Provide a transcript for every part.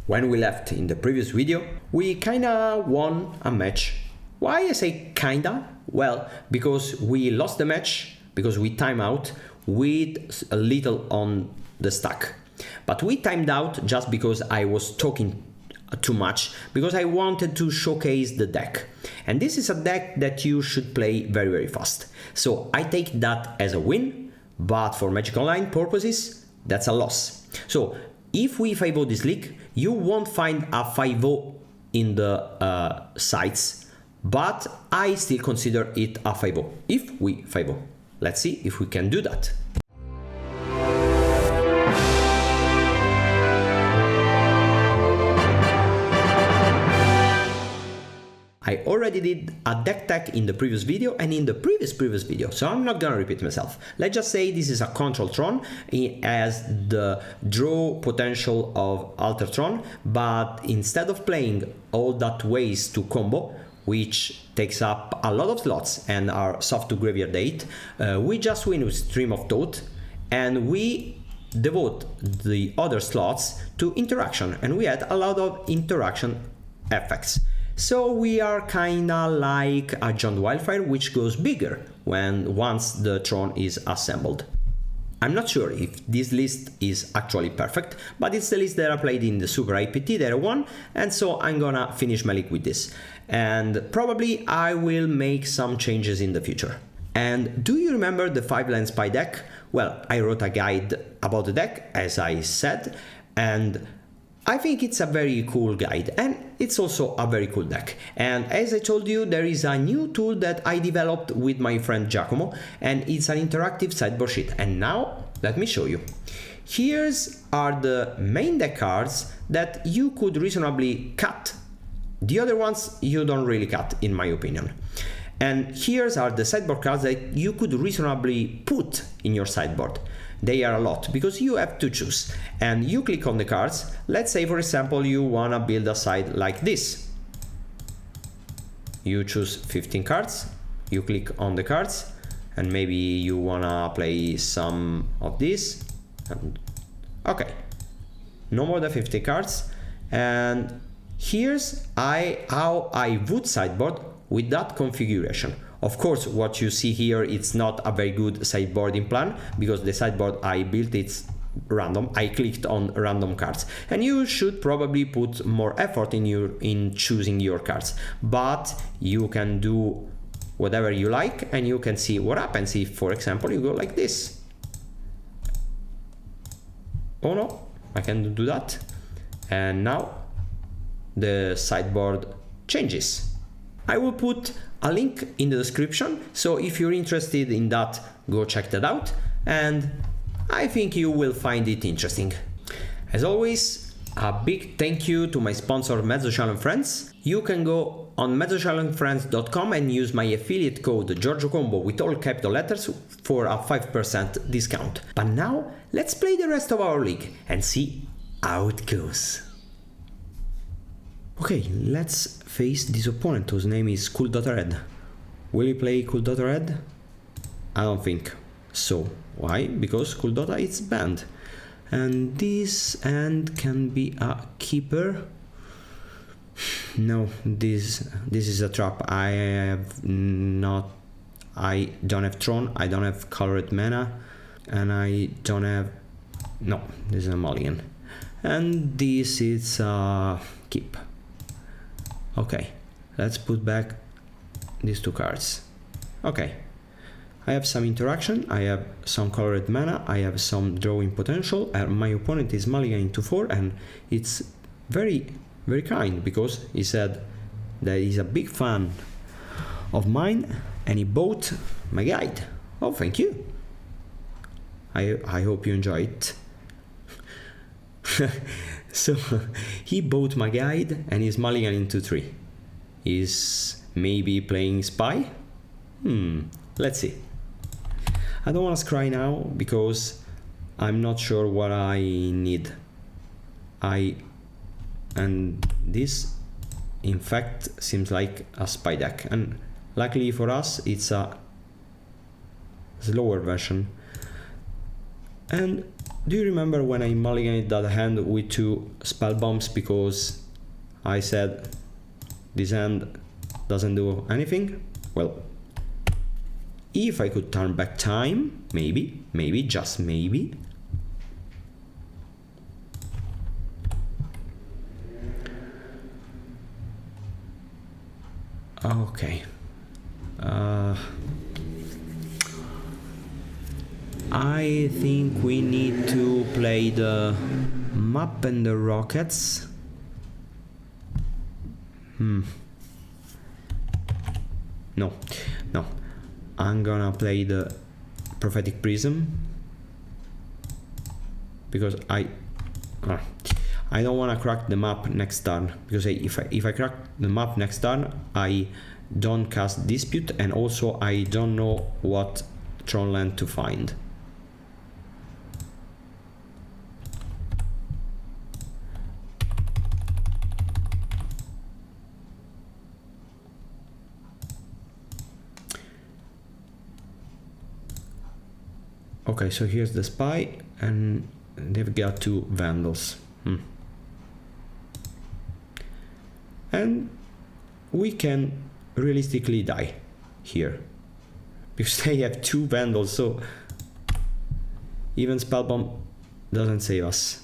When we left in the previous video, we kinda won a match. Why I say kinda? Well, because we lost the match, because we timed out with a little on the stack. But we timed out just because I was talking too much, because I wanted to showcase the deck. And this is a deck that you should play very, very fast. So I take that as a win, but for Magic Online purposes, that's a loss. So if we 5-0 this league, you won't find a 5-0 in the sites, but I still consider it a 5-0 if we 5-0. Let's see if we can do that. I already did a deck tech in the previous video and in the previous video, so I'm not gonna repeat myself. Let's just say this is a Control Tron. It has the draw potential of Altar Tron, but instead of playing all that ways to combo, which takes up a lot of slots and are soft to graveyard date, we just win with Stream of Thought, and we devote the other slots to interaction, and we had a lot of interaction effects. So we are kinda like a Jund Wildfire, which goes bigger once the Tron is assembled. I'm not sure if this list is actually perfect, but it's the list that I played in the Super IPT that I won, and so I'm gonna finish my league with this. And probably I will make some changes in the future. And do you remember the 5-land spy deck? Well, I wrote a guide about the deck, as I said, and I think it's a very cool guide, and it's also a very cool deck. And as I told you, there is a new tool that I developed with my friend Giacomo, and it's an interactive sideboard sheet. And now, let me show you. Here's are the main deck cards that you could reasonably cut. The other ones you don't really cut, in my opinion. And here's are the sideboard cards that you could reasonably put in your sideboard. They are a lot, because you have to choose, and you click on the cards. Let's say, for example, you wanna build a side like this. You choose 15 cards, you click on the cards, and maybe you wanna play some of these. Okay, no more than 50 cards, and here's how I would sideboard with that configuration. Of course, what you see here, it's not a very good sideboarding plan, because the sideboard I built, it's random. I clicked on random cards, and you should probably put more effort in choosing your cards, but you can do whatever you like, and you can see what happens if, for example, you go like this. Oh no, I can do that, and now the sideboard changes. I will put a link in the description, so if you're interested in that, go check that out, and I think you will find it interesting. As always, a big thank you to my sponsor Mezzo Friends. You can go on mezzochallenfriends.com and use my affiliate code GiorgioCombo with all capital letters for a 5% discount. But now, let's play the rest of our league and see how it goes. Okay, let's face this opponent whose name is Cool.Red. Will he play Cool.Red? I don't think so. Why? Because Cool. Is banned. And this end can be a keeper. No, this is a trap. I don't have Tron, I don't have colored mana, and I don't have... No, this is a mulligan. And this is a keep. Okay, let's put back these two cards. Okay, I have some interaction, I have some colored mana, I have some drawing potential, and my opponent is mulligan into 4, and it's very, very kind, because he said that he's a big fan of mine, and he bought my guide. Oh, thank you. I hope you enjoy it. So he bought my guide and he's mulligan into 3. Is maybe playing spy? Let's see. I don't want to scry now because I'm not sure what I need. And this in fact seems like a spy deck, and luckily for us it's a slower version. And Do you remember when I mulliganed that hand with 2 spell bombs because I said this hand doesn't do anything? Well, if I could turn back time, maybe, just maybe. Okay. I think we need to play the map and the rockets. No. I'm gonna play the prophetic prism because I don't wanna crack the map next turn, because if I crack the map next turn, I don't cast dispute, and also I don't know what Tron land to find. Okay, so here's the spy, and they've got 2 vandals. And we can realistically die here because they have 2 vandals, so even spellbomb doesn't save us.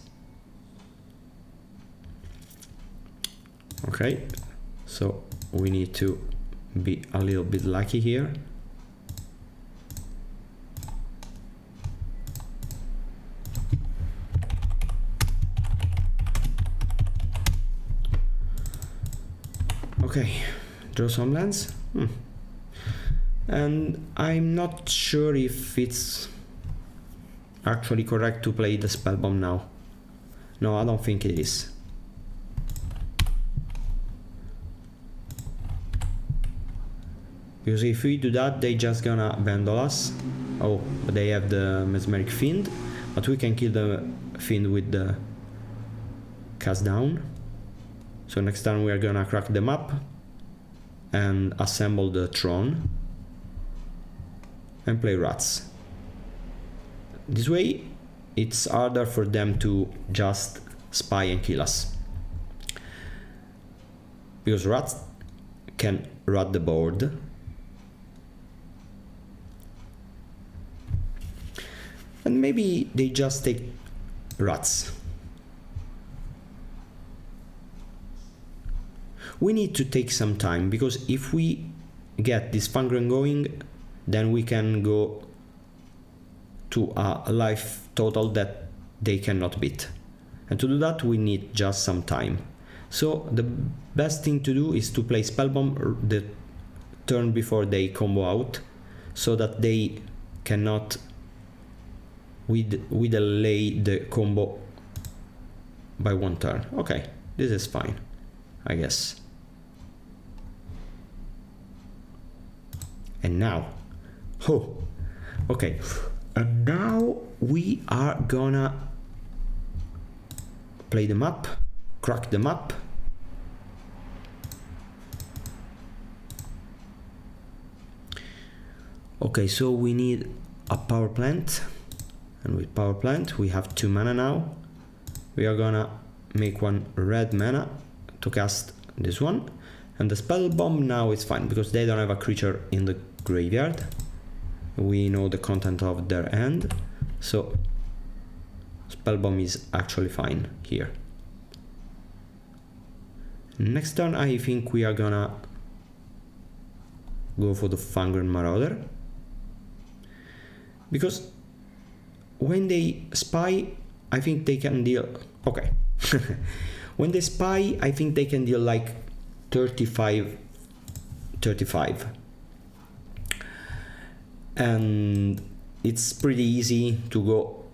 Okay, so we need to be a little bit lucky here. Okay, draw some lands. And I'm not sure if it's actually correct to play the spellbomb now. No, I don't think it is. Because if we do that, they just gonna vandal us. Oh, but they have the Mesmeric Fiend, but we can kill the Fiend with the cast down. So next time we are gonna crack them up and assemble the Tron and play Rats. This way it's harder for them to just spy and kill us, because Rats can rat the board. And maybe they just take Rats. We need to take some time, because if we get this Fangren going, then we can go to a life total that they cannot beat. And to do that, we need just some time. So the best thing to do is to play Spellbomb the turn before they combo out, so that they cannot delay the combo by 1 turn. Okay, this is fine, I guess. And now, okay, and now we are gonna play the map, crack the map. Okay, so we need a power plant, and with power plant we have 2 mana now. We are gonna make 1 red mana to cast this one, and the spell bomb now is fine because they don't have a creature in the graveyard. We know the content of their hand, so spell bomb is actually fine here. Next turn I think we are gonna go for the Fangren Marauder, because when they spy, I think they can deal... Okay. When they spy, I think they can deal like 35. And it's pretty easy to go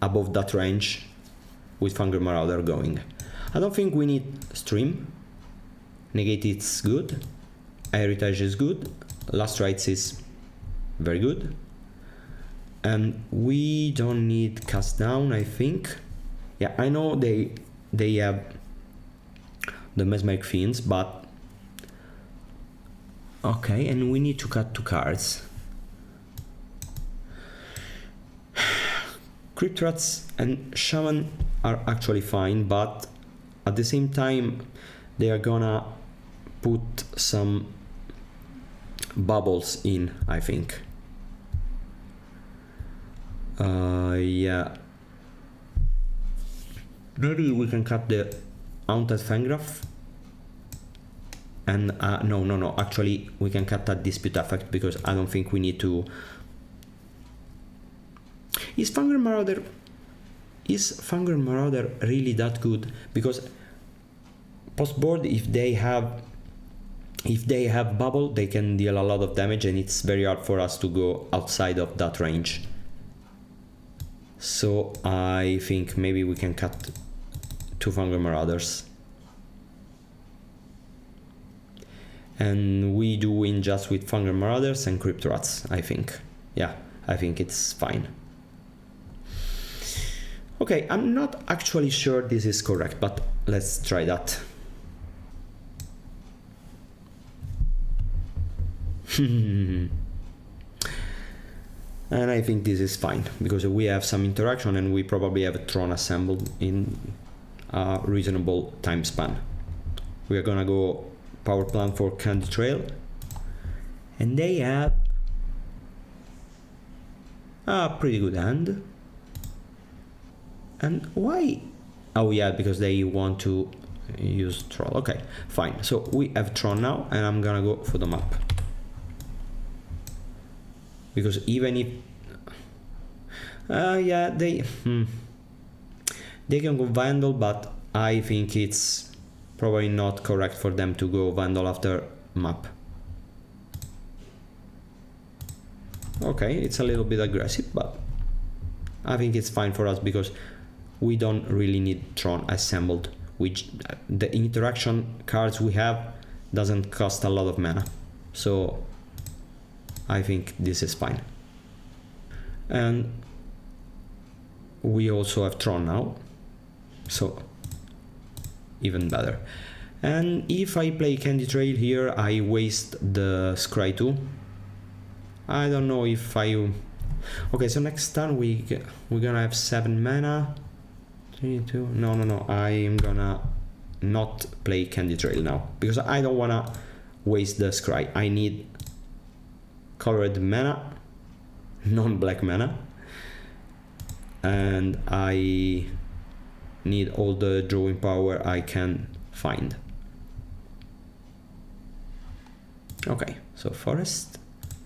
above that range with Fangren Marauder going. I don't think we need Stream. Negate it's good. Heritage is good. Last Rites is very good. And we don't need Cast Down, I think. Yeah, I know they have the Mesmeric Fiends, but okay, and we need to cut 2 cards. Crypt Rats and Shaman are actually fine, but at the same time they are gonna put some bubbles in, I think. Yeah. Maybe we can cut the Haunted Fangraph. And no, actually we can cut that Dispute effect, because I don't think we need to. Is Fangren Marauder really that good? Because post board, if they have bubble, they can deal a lot of damage, and it's very hard for us to go outside of that range. So I think maybe we can cut 2 Fangren Marauders. And we do win just with Fangren Marauders and Crypt Rats, I think. Yeah, I think it's fine. Okay, I'm not actually sure this is correct, but let's try that. And I think this is fine, because we have some interaction and we probably have a Tron assembled in a reasonable time span. We are gonna go power plant for Candy Trail, and they have a pretty good hand. And why? Oh yeah, because they want to use Troll. Okay, fine. So we have Tron now, and I'm gonna go for the map. Because even if yeah, they can go Vandal, but I think it's probably not correct for them to go Vandal after map. Okay, it's a little bit aggressive, but I think it's fine for us, because we don't really need Tron assembled, which the interaction cards we have doesn't cost a lot of mana, so I think this is fine. And we also have Tron now, so even better. And if I play Candy Trail here, I waste the Scry 2. I don't know if I... Okay, so next turn we're gonna have 7 mana. 3, 2... No, I'm gonna not play Candy Trail now, because I don't wanna waste the Scry. I need colored mana, non-black mana, and I need all the drawing power I can find. Okay, so Forest,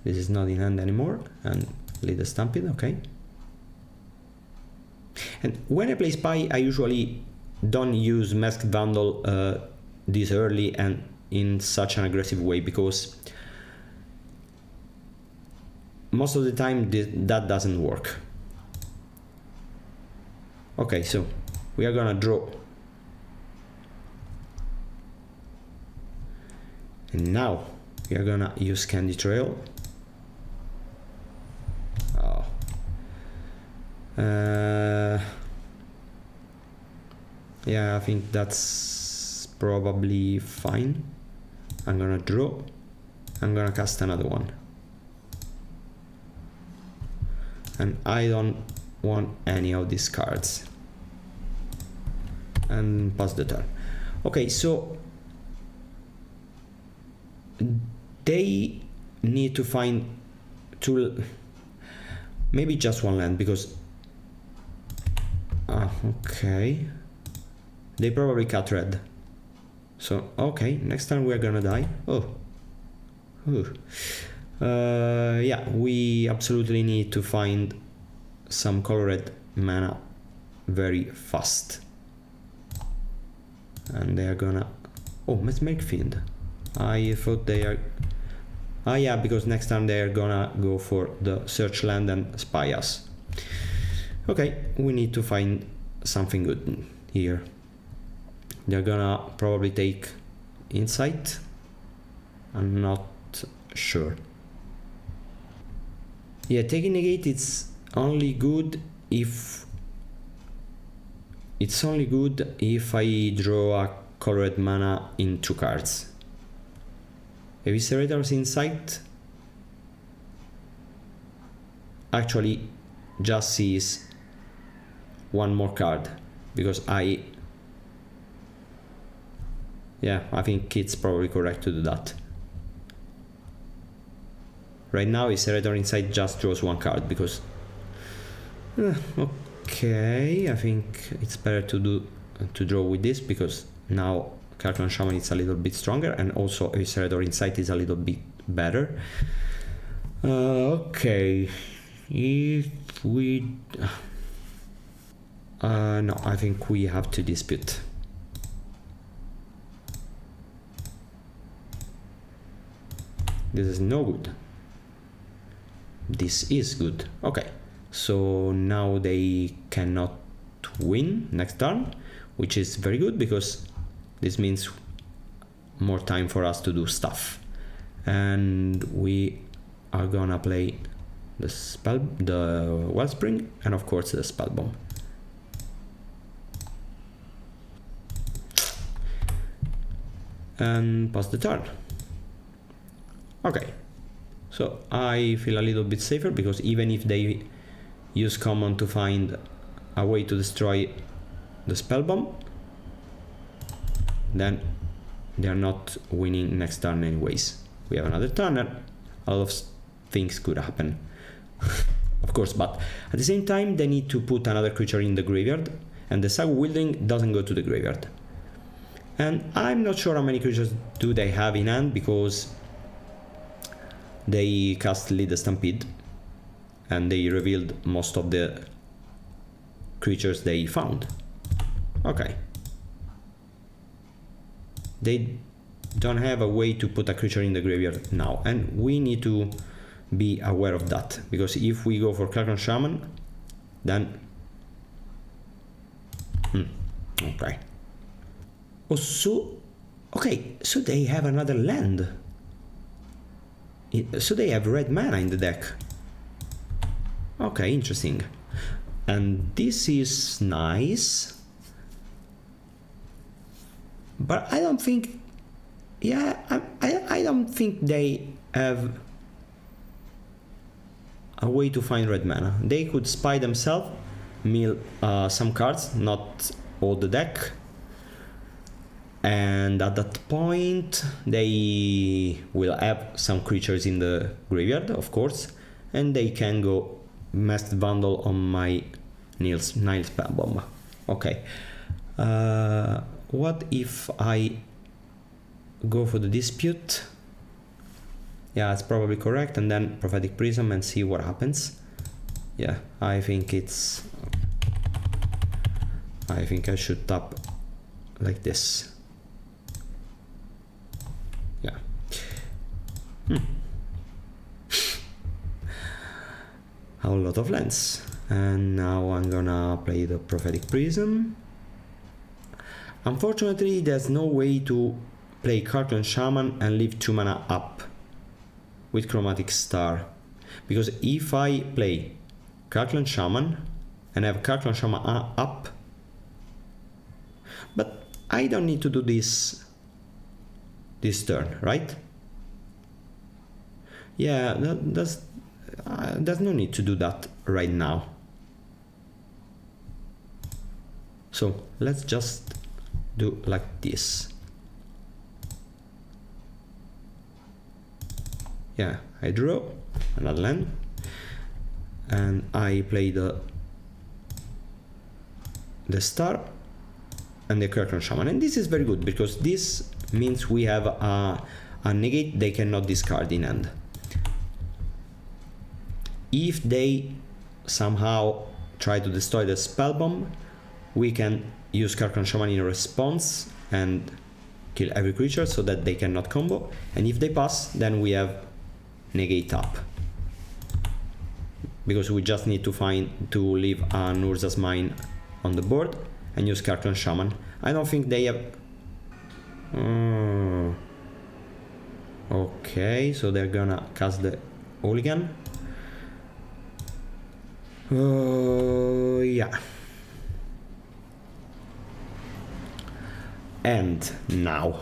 this is not in hand anymore, and Leader Stampede. Okay. And when I play Spy, I usually don't use Masked Vandal this early and in such an aggressive way, because most of the time that doesn't work. Okay, so we are gonna draw. And now we are gonna use Candy Trail. Oh. Yeah, I think that's probably fine. I'm gonna draw. I'm gonna cast another one. And I don't want any of these cards. And pass the turn. Okay, so they need to find two, maybe just one land, because okay, they probably cut red. So okay, next time we're gonna die. Yeah, we absolutely need to find some colored mana very fast. And they are gonna... Oh, Mesmeric Fiend. I thought they are... Ah yeah, because next time they are gonna go for the search land and spy us. Okay, we need to find something good here. They're gonna probably take Insight. I'm not sure. Yeah, taking negate, it's only good if I draw a colored mana in 2 cards. Eviscerator's Insight actually just sees one more card, because I think it's probably correct to do that. Right now Incineroar Insight just draws one card, because okay, I think it's better to draw with this, because now Karklan Shaman is a little bit stronger, and also Incineroar Insight is a little bit better. Okay, if we no, I think we have to dispute. This is no good. This is good. Okay, so now they cannot win next turn, which is very good, because this means more time for us to do stuff. And we are gonna play the Wellspring, and of course the Spell Bomb. And pass the turn. Okay, so I feel a little bit safer, because even if they use common to find a way to destroy the Spell Bomb, then they are not winning next turn anyways. We have another turn, and a lot of things could happen. Of course, but at the same time they need to put another creature in the graveyard, and the Saga Wildling doesn't go to the graveyard. And I'm not sure how many creatures do they have in hand, because they cast Lead the Stampede and they revealed most of the creatures they found. Okay. They don't have a way to put a creature in the graveyard now, and we need to be aware of that, because if we go for Karklan Shaman, then okay. Oh, so okay, so they have another land. So they have red mana in the deck. Okay, interesting. And this is nice, but I don't think, I don't think they have a way to find red mana. They could spy themselves, mill some cards, not all the deck, and at that point they will have some creatures in the graveyard, of course, and they can go Masked Vandal on my Nile Spell Bomb. Okay, what if I go for the dispute? Yeah, it's probably correct, and then Prophetic Prism and see what happens. Yeah, I think I should tap like this. Yeah. A lot of lands. And now I'm gonna play the Prophetic Prism. Unfortunately, there's no way to play Karklan Shaman and leave 2 mana up with Chromatic Star, because if I play Karklan Shaman and have Karklan Shaman up, but I don't need to do this turn, right? Yeah, there's no need to do that right now. So let's just do like this. Yeah, I draw another land, and I play the star and the Karklan Shaman, and this is very good, because this means we have a negate they cannot discard in hand. If they somehow try to destroy the Spell Bomb, we can use Karklan Shaman in response and kill every creature so that they cannot combo, and if they pass, then we have negate up, because we just need to leave an Urza's Mine on the board and use Karklan Shaman. I don't think they have... okay, so they're gonna cast the Hooligan. Yeah. And now,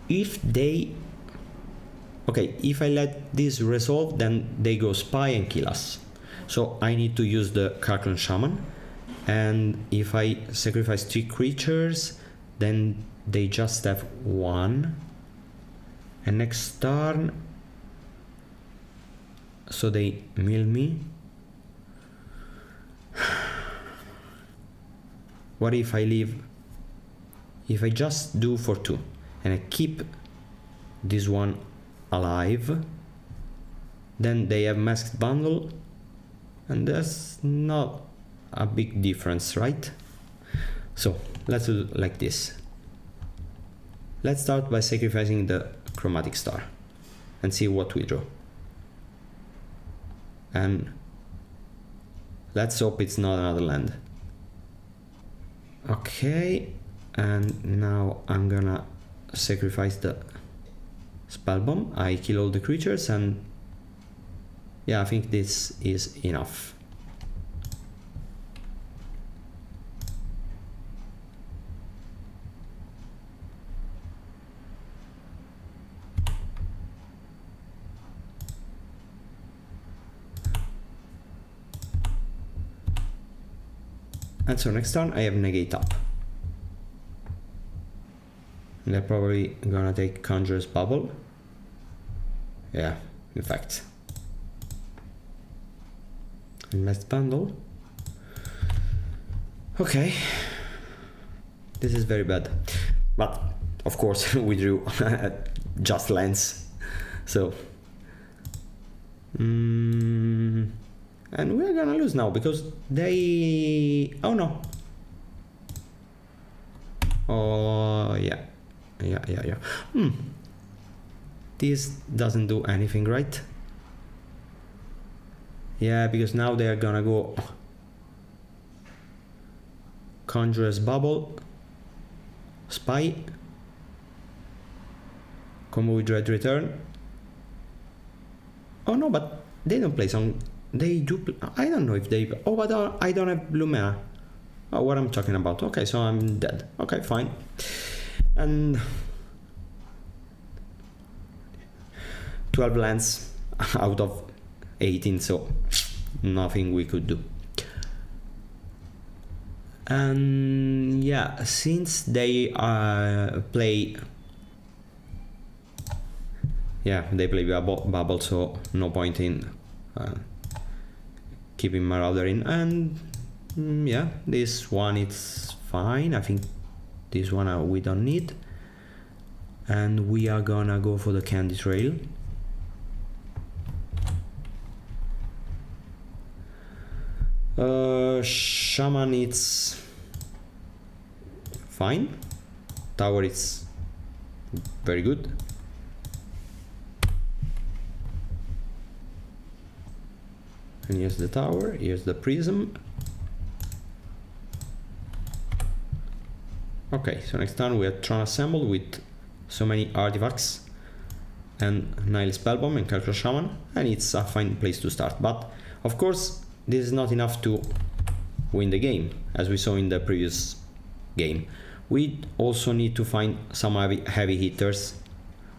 if they... okay, if I let this resolve, then they go spy and kill us. So I need to use the Karklan Shaman, and if I sacrifice 3 creatures, then they just have 1, and next turn, so they mill me. What if I leave, if I just do for 2 and I keep this one alive, then they have Masked Bundle, and that's not a big difference, right? So let's do it like this. Let's start by sacrificing the Chromatic Star and see what we draw. And let's hope it's not another land. Okay, and now I'm gonna sacrifice the Spell Bomb. I kill all the creatures, and yeah, I think this is enough. And so next turn I have negate up. And they're probably gonna take Conjurer's Bubble. Yeah, in fact. And Masked Bundle. Okay. This is very bad. But of course we drew just lands. So and we're gonna lose now because they... oh no. Oh yeah. Yeah. This doesn't do anything, right? Yeah, because now they are gonna go Conjurer's Bubble, Spy, combo with Dread Return. Oh no, but they don't play some... they do... I don't know if they... oh, but I don't have blue mana. Oh, what I'm talking about. Okay, so I'm dead. Okay, fine. And 12 lands out of 18, so nothing we could do. And yeah, since they play... yeah, they play bubble, so no point in keeping Marauder in. And yeah, this one it's fine. I think this one we don't need, and we are gonna go for the Candy Trail. Shaman it's fine. Tower it's very good. And here's the tower, here's the prism. Okay, so next turn we have Tron Assemble with so many artifacts and Nile Spellbomb and Calculator Shaman, and it's a fine place to start. But of course this is not enough to win the game, as we saw in the previous game. We also need to find some heavy hitters.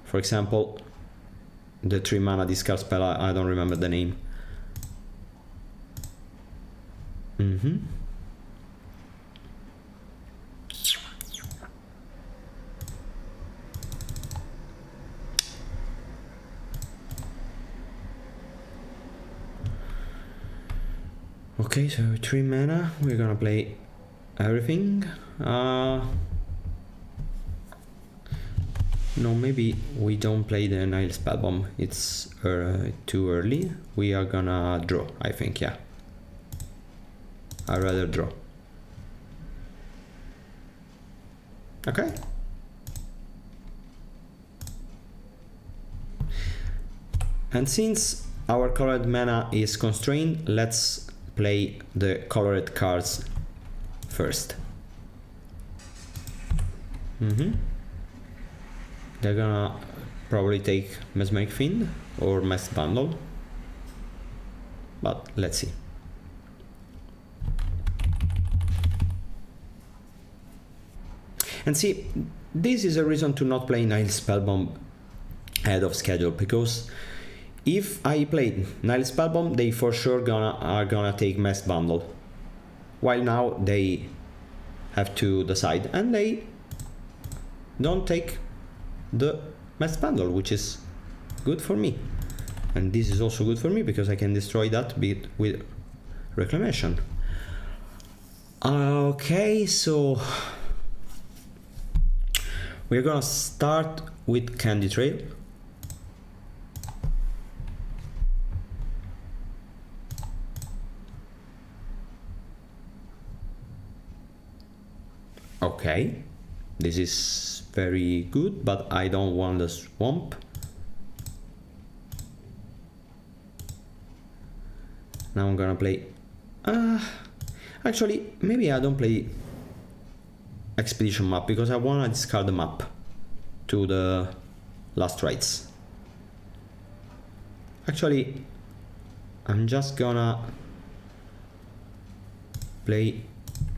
For example, the 3 mana discard spell, I don't remember the name. Okay, so 3 mana, we're gonna play everything. No, maybe we don't play the Nile Spellbomb, it's too early. We are gonna draw, I think, yeah. I'd rather draw. Okay. And since our colored mana is constrained, let's play the colored cards first. They're gonna probably take Mesmeric Fiend or Masked Bundle, but let's see. And see, this is a reason to not play Nile Spellbomb ahead of schedule, because if I played Nile Spellbomb, they for sure are gonna take Masked Bundle. while now they have to decide, and they don't take the mass bundle, which is good for me. And this is also good for me because I can destroy that bit with reclamation. Okay, so we're gonna start with Candy Trail. Okay, this is very good, but I don't want the swamp. Now I'm gonna play... actually, maybe I don't play Expedition map because I wanna discard the map to the last rites. Actually, I'm just gonna play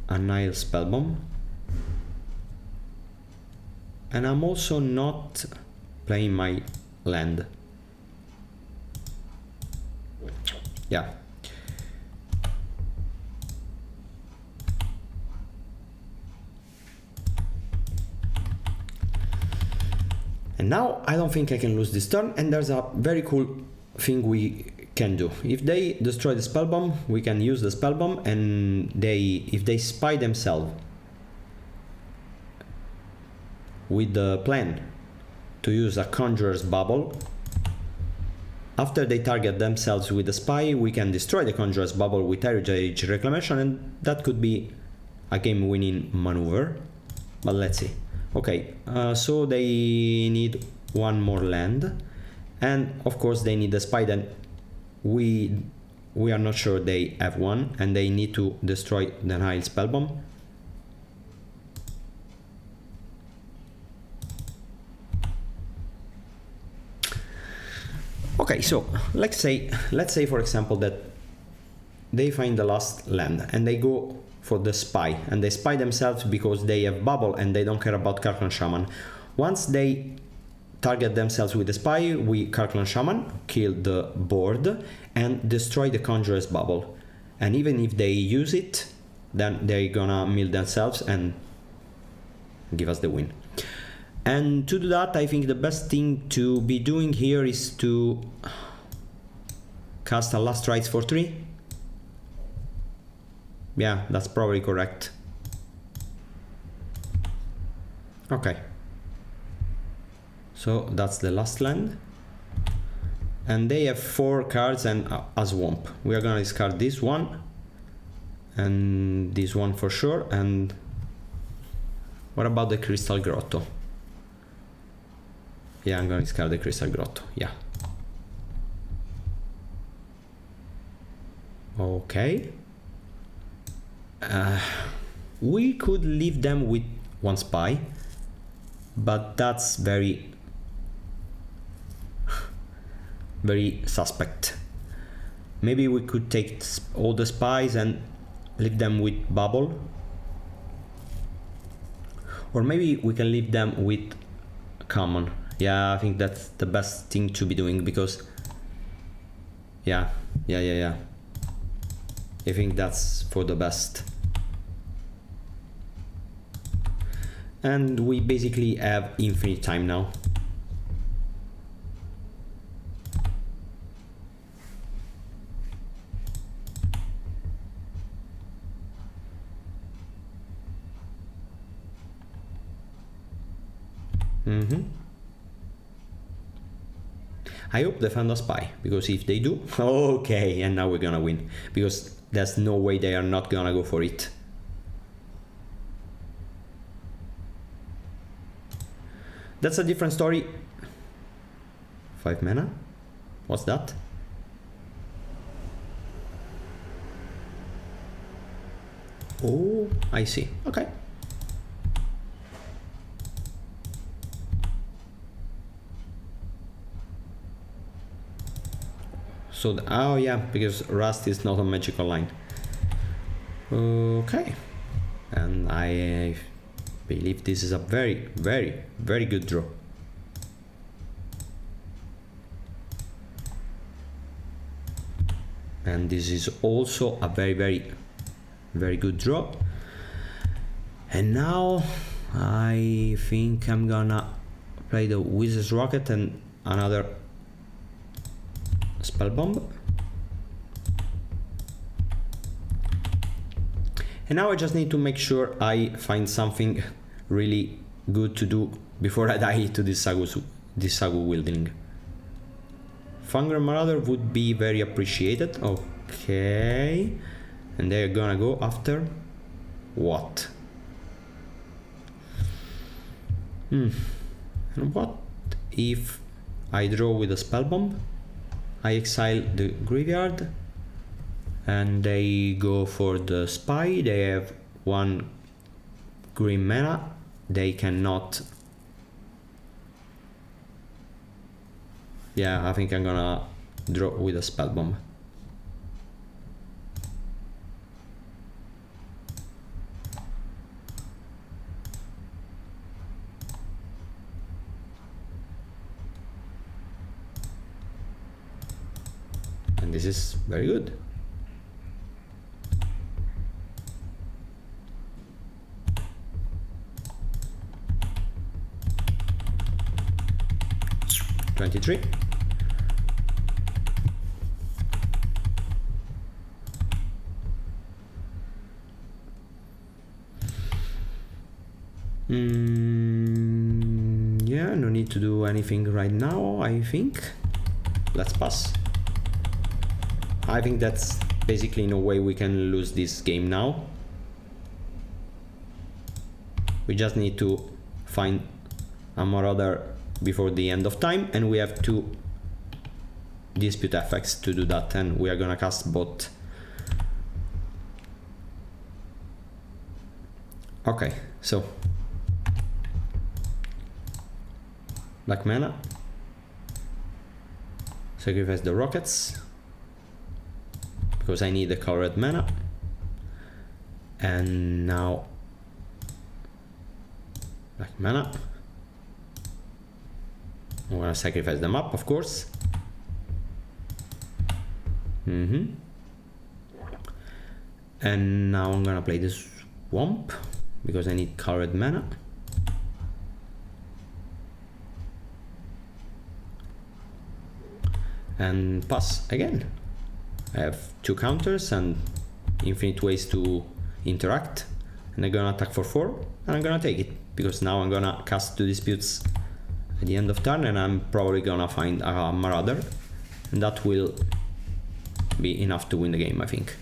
a Nile Spellbomb. And I'm also not playing my land. Yeah. And now I don't think I can lose this turn, and there's a very cool thing we can do. If they destroy the Spellbomb, we can use the Spellbomb, and if they spy themselves with the plan to use a Conjurer's Bubble, after they target themselves with the spy, we can destroy the Conjurer's Bubble with Heritage Age Reclamation, and that could be a game-winning maneuver. But let's see. Okay, so they need one more land, and of course they need the spy. Then we are not sure they have one, and they need to destroy the Nile Spellbomb. Okay, so let's say for example that they find the last land and they go for the spy, and they spy themselves because they have bubble and they don't care about Karklan Shaman. Once they target themselves with the spy, we Karklan Shaman, kill the board and destroy the Conjurer's Bubble. And even if they use it, then they're gonna mill themselves and give us the win. And to do that, I think the best thing to be doing here is to cast a Last Rites for 3. Yeah, that's probably correct. Okay. So that's the last land. And they have 4 cards and a swamp. We are gonna discard this one. And this one for sure. And what about the Crystal Grotto? Yeah, I'm gonna discard the Crystal Grotto, yeah. Okay. We could leave them with 1 spy, but that's very suspect. Maybe we could take all the spies and leave them with bubble. Or maybe we can leave them with common. Yeah, I think that's the best thing to be doing because yeah. I think that's for the best. And we basically have infinite time now. I hope they found a spy, because if they do, okay, and now we're gonna win, because there's no way they are not gonna go for it. That's a different story. 5 mana? What's that? Oh, I see. Okay. So, oh yeah, because Rust is not a magical line. Okay. And I believe this is a very, very, very good draw. And this is also a very, very very good draw. And now I think I'm gonna play the Wizard's Rocket and another Spell Bomb. And now I just need to make sure I find something really good to do before I die to this Sagu wielding. Fangren Marauder would be very appreciated. Okay. And they're gonna go after what? And what if I draw with a Spell Bomb? I exile the graveyard and they go for the Spy. They have 1 green mana. They cannot. Yeah, I think I'm gonna draw with a Spell Bomb. And this is very good. '23. Yeah, no need to do anything right now, I think. Let's pass. I think that's basically no way we can lose this game now. We just need to find a Marauder before the end of time, and we have 2 dispute effects to do that, and we are gonna cast both. Okay, so black mana, sacrifice the rockets because I need the colored mana, and now black mana. I'm gonna sacrifice them up, of course. And now I'm gonna play this Swamp because I need colored mana. And pass again. I have 2 counters and infinite ways to interact, and I'm gonna attack for 4, and I'm gonna take it because now I'm gonna cast 2 disputes at the end of turn, and I'm probably gonna find a Marauder, and that will be enough to win the game, I think.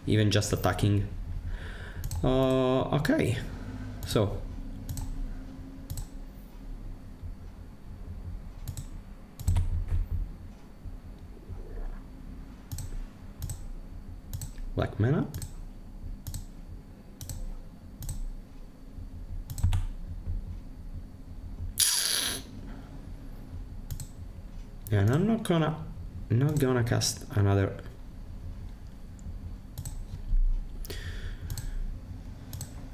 Even just attacking. Okay, so black mana. And I'm not gonna cast another.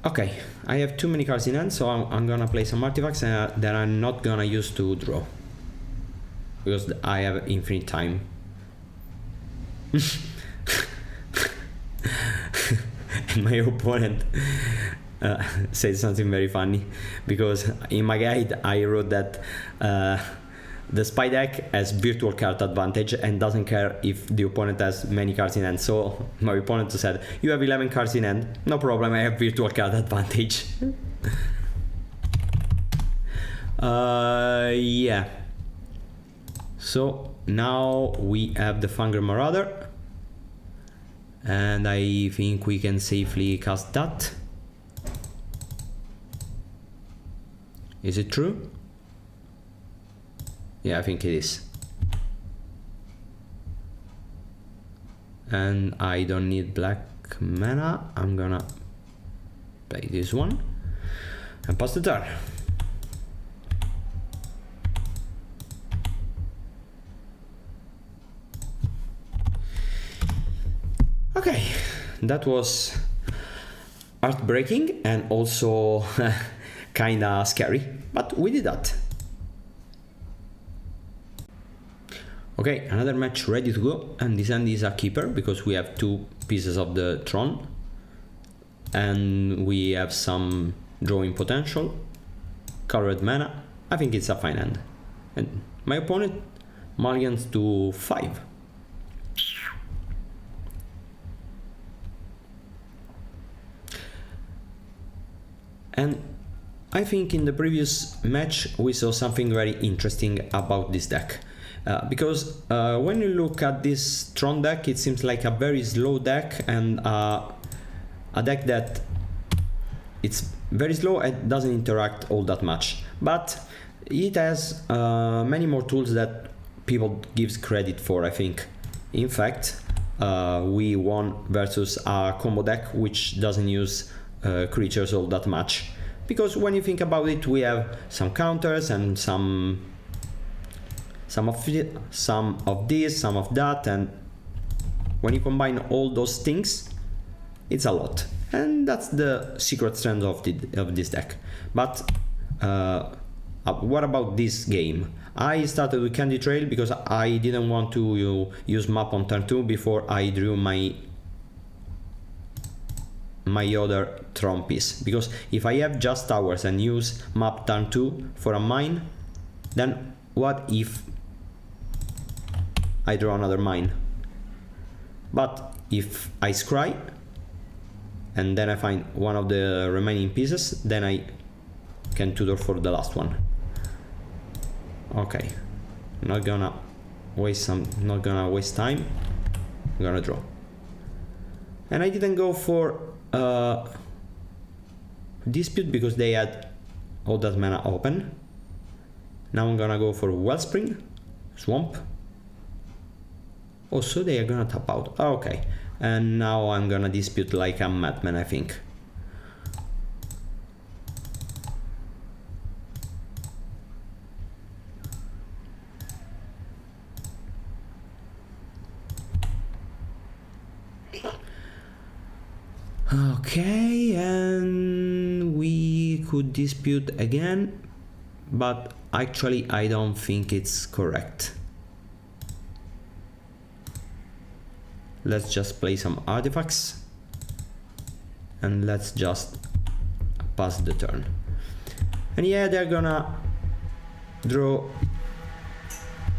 Okay, I have too many cards in hand, so I'm gonna play some artifacts that I'm not gonna use to draw because I have infinite time. And my opponent said something very funny because in my guide I wrote that the Spy deck has virtual card advantage and doesn't care if the opponent has many cards in hand. So my opponent said, you have 11 cards in hand, no problem, I have virtual card advantage. Yeah. So now we have the Fangren Marauder, and I think we can safely cast that. Is it true? Yeah, I think it is. And I don't need black mana. I'm gonna play this one and pass the turn. Okay, that was heartbreaking and also kinda scary, but we did that. Okay, another match ready to go, and this hand is a keeper because we have 2 pieces of the Tron and we have some drawing potential, colored mana. I think it's a fine hand. And my opponent mulligans to 5. And I think in the previous match we saw something very interesting about this deck. Because when you look at this Tron deck, it seems like a very slow deck, and a deck that it's very slow and doesn't interact all that much. But it has many more tools that people gives credit for, I think. In fact, we won versus a combo deck which doesn't use creatures all that much. Because when you think about it, we have some counters and some of this, some of that, and when you combine all those things, it's a lot. And that's the secret strength of this deck. But what about this game? I started with Candy Trail because I didn't want to use map on turn 2 before I drew my other Tron piece. Because if I have just towers and use map turn 2 for a mine, then what if I draw another mine? But if I scry and then I find one of the remaining pieces, then I can tutor for the last one. Okay, not gonna waste time. I'm gonna draw. And I didn't go for Dispute because they had all that mana open. Now I'm gonna go for Wellspring, Swamp. Also they are gonna tap out. Okay, and now I'm gonna Dispute like a madman, I think. Okay, and we could Dispute again, but actually I don't think it's correct. Let's just play some artifacts and let's just pass the turn. And yeah, they're gonna draw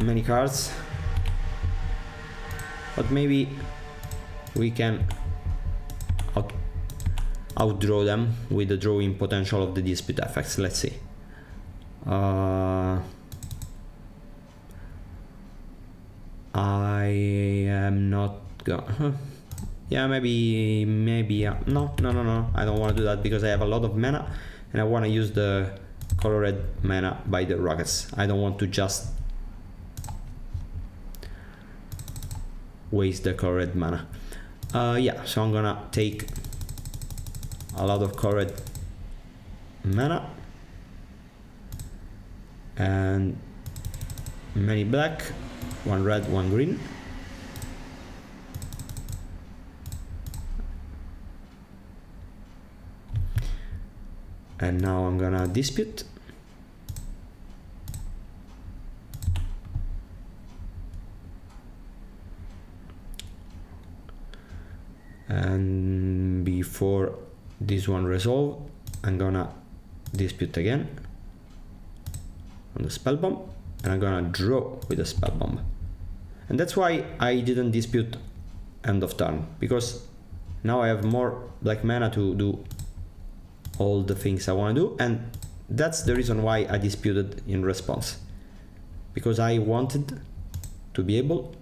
many cards, but maybe we can outdraw them with the drawing potential of the Dispute effects. Let's see. I am not gonna. Yeah, maybe. Yeah. No. I don't want to do that because I have a lot of mana, and I want to use the colored mana by the rockets. I don't want to just waste the colored mana. Yeah. So I'm gonna take a lot of colored mana and many black, 1 red, 1 green. And now I'm gonna Dispute. And before this one resolve, I'm gonna Dispute again on the spell bomb, and I'm gonna draw with the spell bomb. And that's why I didn't Dispute end of turn, because now I have more black mana to do all the things I want to do, and that's the reason why I Disputed in response, because I wanted to be able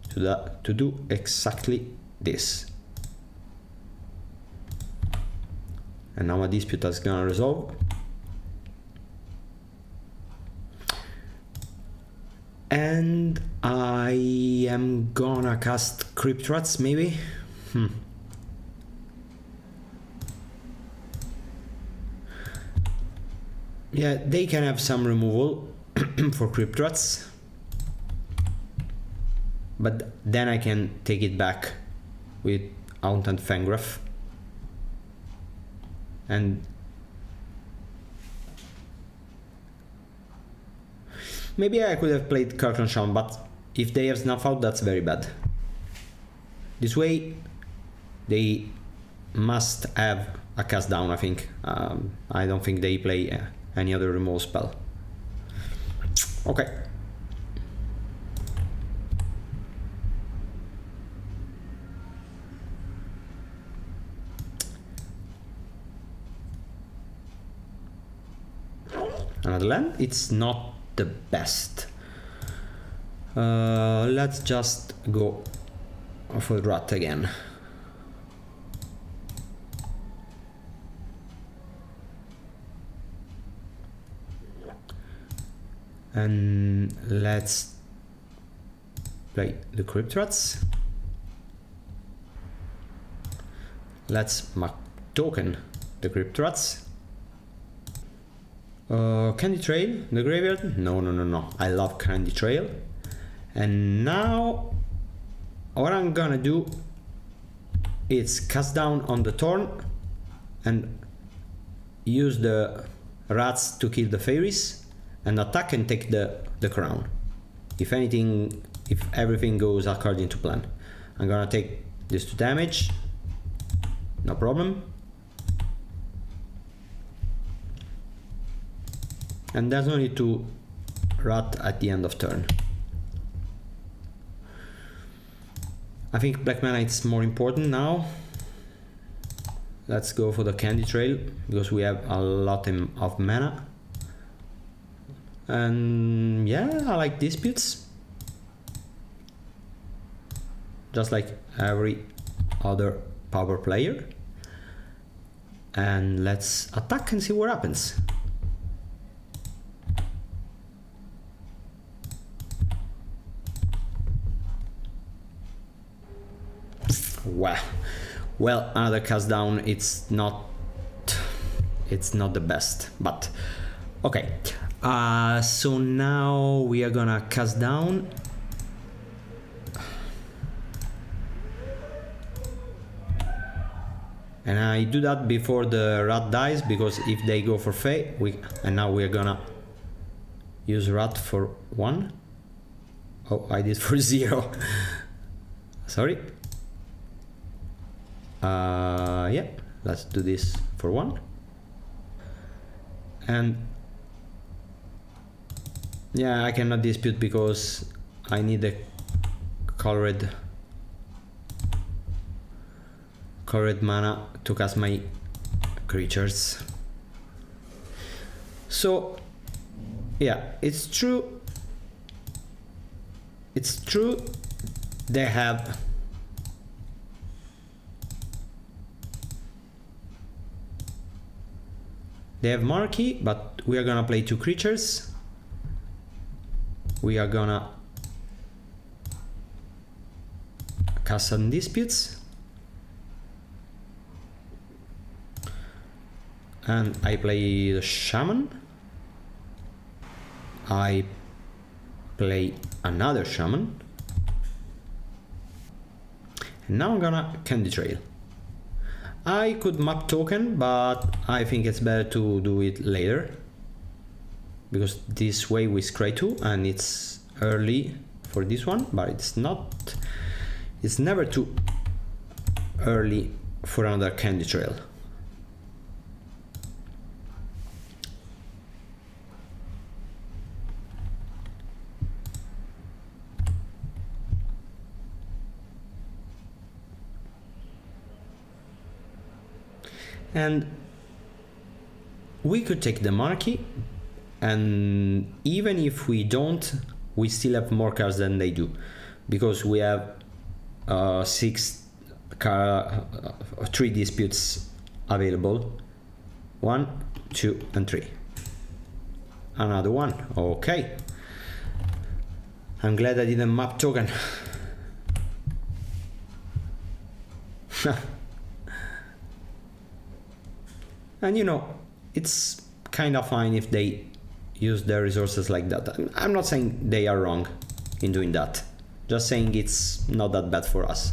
to do exactly this. And now my Dispute is gonna resolve. And I am gonna cast Crypt Rats, maybe? Yeah, they can have some removal for Crypt Rats, but then I can take it back with Aunt and Fangraph. And maybe I could have played Curtain Shaman, but if they have snuff out, that's very bad. This way they must have a cast down, I think. I don't think they play any other remove spell. Okay. Another land. It's not the best. Let's just go for Rat again. And let's play the Crypt Rats. Let's token the Crypt Rats. Candy Trail, the graveyard? No. I love Candy Trail. And now what I'm gonna do is cast down on the Thorn and use the rats to kill the Faeries and attack and take the crown. If anything, if everything goes according to plan. I'm gonna take this to damage, no problem. And there's no need to rat at the end of turn. I think black mana is more important now. Let's go for the Candy Trail because we have a lot of mana. And yeah, I like disputes. Just like every other Pauper player. And let's attack and see what happens. Well, another cast down. It's not the best, but okay. So now we are gonna cast down. And I do that before the rat dies, because if they go for Fae, and now we're gonna use rat for 1. Oh, I did for 0. Sorry. Yeah, let's do this for 1. And yeah, I cannot dispute because I need a colored mana to cast my creatures. So yeah, it's true they have Marquee, but we are gonna play 2 creatures. We are gonna cast some disputes. And I play the Shaman. I play another Shaman. And now I'm gonna Candy Trail. I could map token, but I think it's better to do it later, because this way we scry 2 and it's early for this one, but it's never too early for another Candy Trail. And we could take the Marquee, and even if we don't, we still have more cards than they do, because we have 3 disputes available. 1, 2, and 3. Another one. Okay. I'm glad I didn't map token. And you know, it's kind of fine if they use their resources like that. I'm not saying they are wrong in doing that, just saying it's not that bad for us.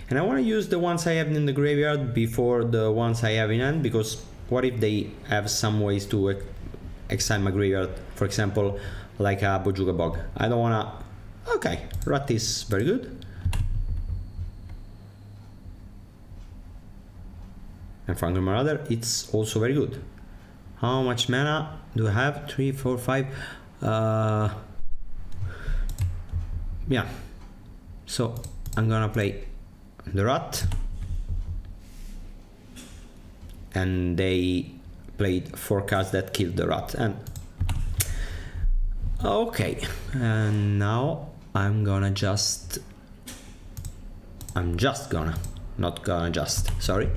And I want to use the ones I have in the graveyard before the ones I have in hand, because what if they have some ways to exile my graveyard, for example, like a Bojuka Bog? I don't wanna... Okay, Rat is very good. And Fangren Marauder, it's also very good. How much mana do I have? 3, 4, 5. Yeah. So I'm gonna play the Rat. And they played 4 cards that killed the Rat. And okay. And now I'm just gonna, not gonna just, sorry.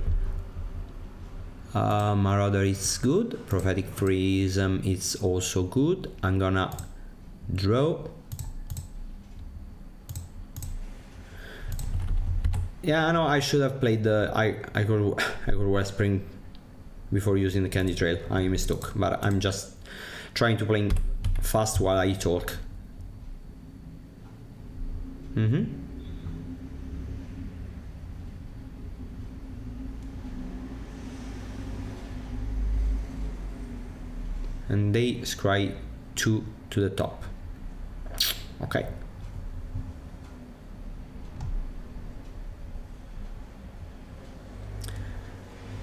Marauder is good. Prophetic Prism is also good. I'm gonna draw. Yeah, I know I should have played the I could Wellspring before using the Candy Trail. I mistook, but I'm just trying to play fast while I talk. And they scry 2 to the top. Okay.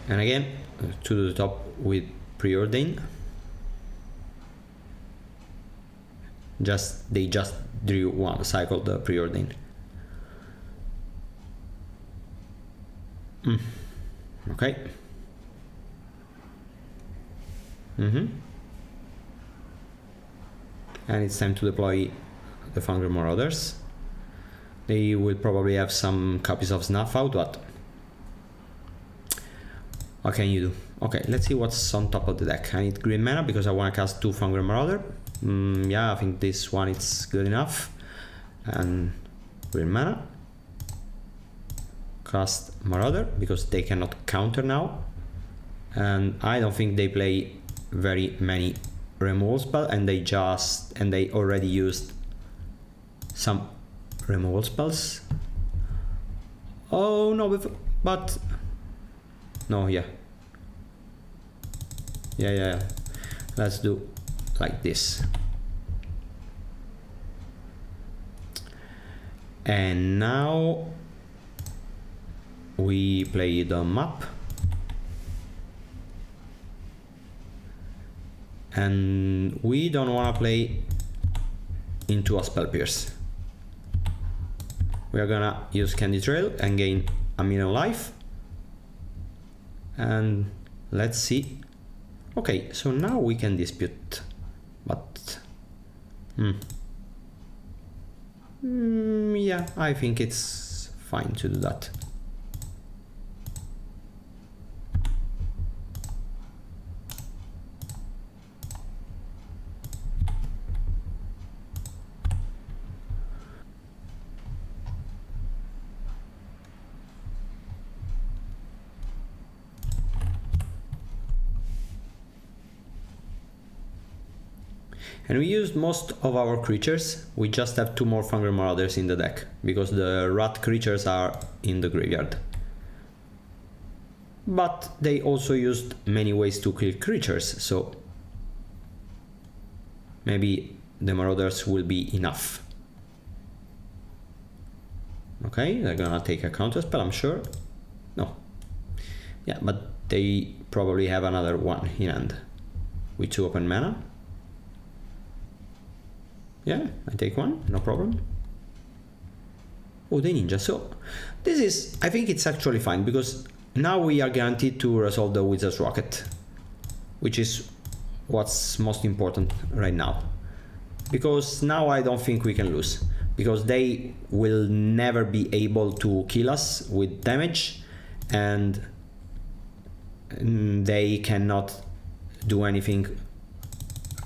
And again, 2 to the top with Preordain. They just drew 1, cycle the Preordain. Okay. And it's time to deploy the Fangren Marauders. They will probably have some copies of Snuff out, but what can you do? Okay, let's see what's on top of the deck. I need green mana because I want to cast 2 Fangren Marauder. Yeah, I think this one is good enough. And green mana. Cast Marauder because they cannot counter now. And I don't think they play very many removal spell, and they already used some removal spells. Oh no, but no, yeah. Let's do like this. And now we play the map. And we don't want to play into a Spell Pierce. We are gonna use Candy Trail and gain a million life. And let's see. Okay, so now we can dispute, but yeah, I think it's fine to do that. And we used most of our creatures. We just have 2 more Fangren Marauders in the deck because the rat creatures are in the graveyard. But they also used many ways to kill creatures, so maybe the Marauders will be enough. Okay, they're gonna take a Counterspell, I'm sure. No. Yeah, but they probably have another one in hand with 2 open mana. Yeah, I take 1, no problem. Oh, the ninja. So this is, I think it's actually fine because now we are guaranteed to resolve the Wizard's Rocket, which is what's most important right now. Because now I don't think we can lose, because they will never be able to kill us with damage, and they cannot do anything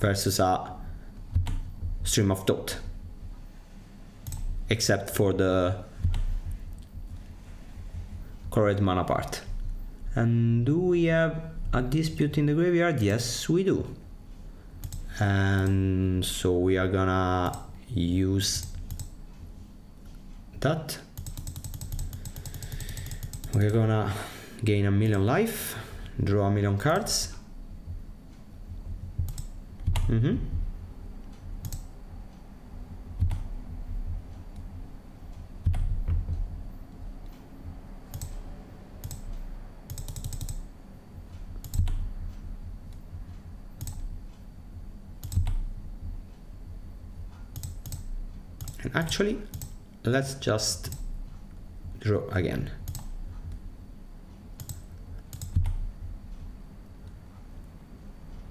versus a Stream of Thought, except for the correct mana part. And do we have a dispute in the graveyard? Yes, we do. And so we are gonna use that. We're gonna gain a million life. draw a million cards. And actually, let's just draw again.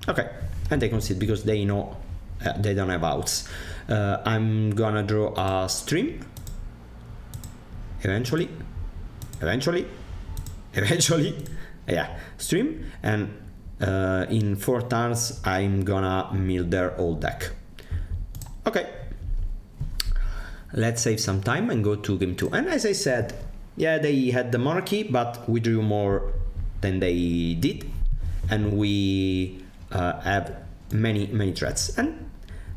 Okay, and they concede because they know they don't have outs. I'm gonna draw a stream. Eventually, yeah, stream, and in 4 turns I'm gonna mill their whole deck. Okay, let's save some time and go to game 2. And as I said, yeah, they had the monarchy, but we drew more than they did, and we have many threats. And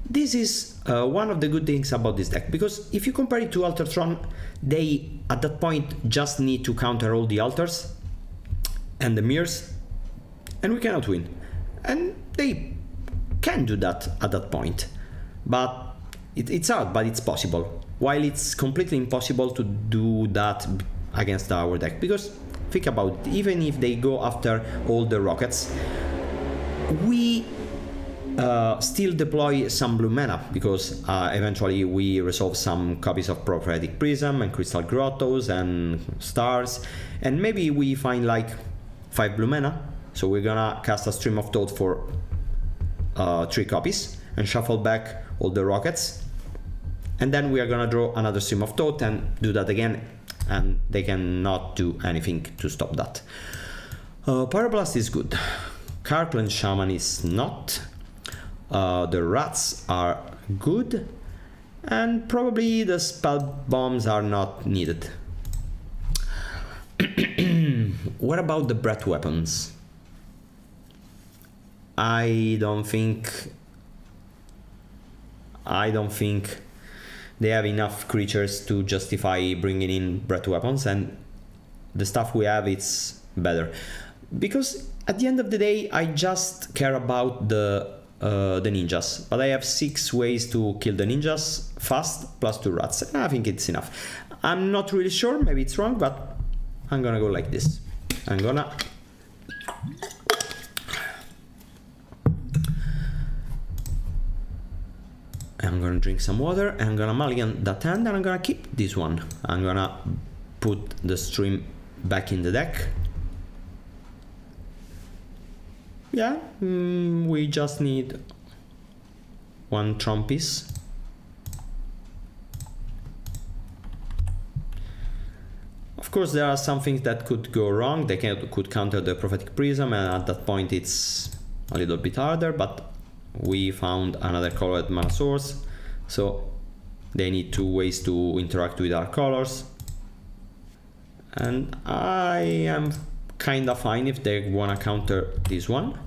this is one of the good things about this deck, because if you compare it to Altar Tron, they at that point just need to counter all the altars and the mirrors, and we cannot win. And they can do that at that point, but it's hard, but it's possible. While it's completely impossible to do that against our deck, because think about it, even if they go after all the rockets, we still deploy some blue mana, because eventually we resolve some copies of Prophetic Prism and Crystal Grottos and Stars, and maybe we find like 5 blue mana, so we're gonna cast a Stream of Thought for 3 copies and shuffle back all the rockets, and then we are gonna draw another Stream of Thought and do that again, and they cannot do anything to stop that. Pyroblast is good. Karkland Shaman is not. The rats are good, and probably the spell bombs are not needed. What about the breath weapons? I don't think they have enough creatures to justify bringing in breath weapons, and the stuff we have, it's better, because at the end of the day I just care about the ninjas, but I have 6 ways to kill the ninjas fast plus 2 rats, and I think it's enough. I'm not really sure, maybe it's wrong, but I'm gonna go like this. I'm gonna drink some water, and I'm gonna mulligan that hand, and I'm gonna keep this one. I'm gonna put the stream back in the deck. Yeah, we just need 1 Tron piece. Of course, there are some things that could go wrong. They could counter the Prophetic Prism, and at that point it's a little bit harder, but we found another colored mana source, so they need 2 ways to interact with our colors. And I am kinda fine if they wanna counter this one,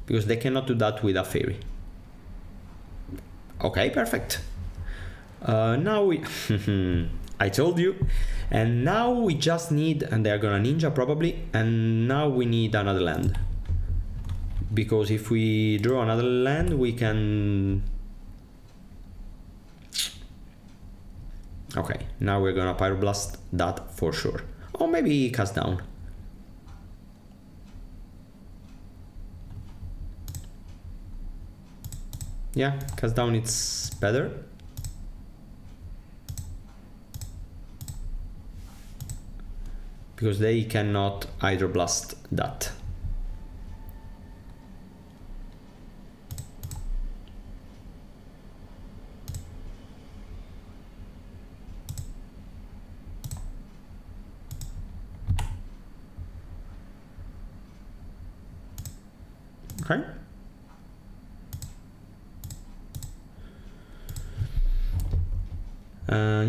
because they cannot do that with a fairy. Okay, perfect. Now we I told you. And now we just need, and they're gonna ninja probably, and now we need another land, because if we draw another land we can... Okay, now we're gonna Pyroblast that for sure. Or maybe cast down. Yeah, cast down, it's better. Because they cannot Hydroblast that. Okay.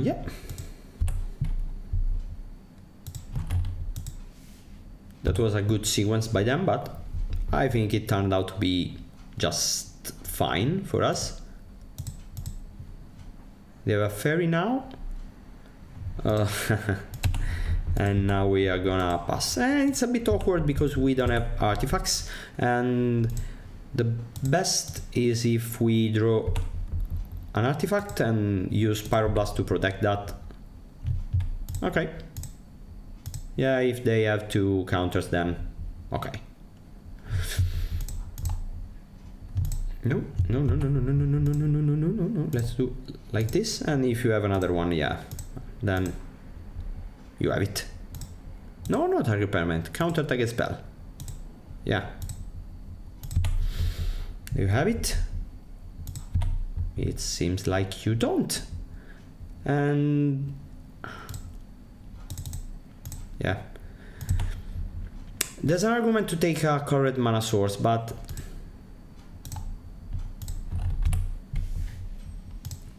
Yeah. That was a good sequence by them, but I think it turned out to be just fine for us. They have a fairy now. And now we are gonna pass. And it's a bit awkward because we don't have artifacts, and the best is if we draw an artifact and use Pyroblast to protect that. Okay. Yeah, if they have two counters, then okay. No. Let's do like this, and if you have another one, yeah, then you have it. No, not target permanent. Counter target spell. Yeah. You have it. It seems like you don't. And yeah. There's an argument to take a correct mana source, but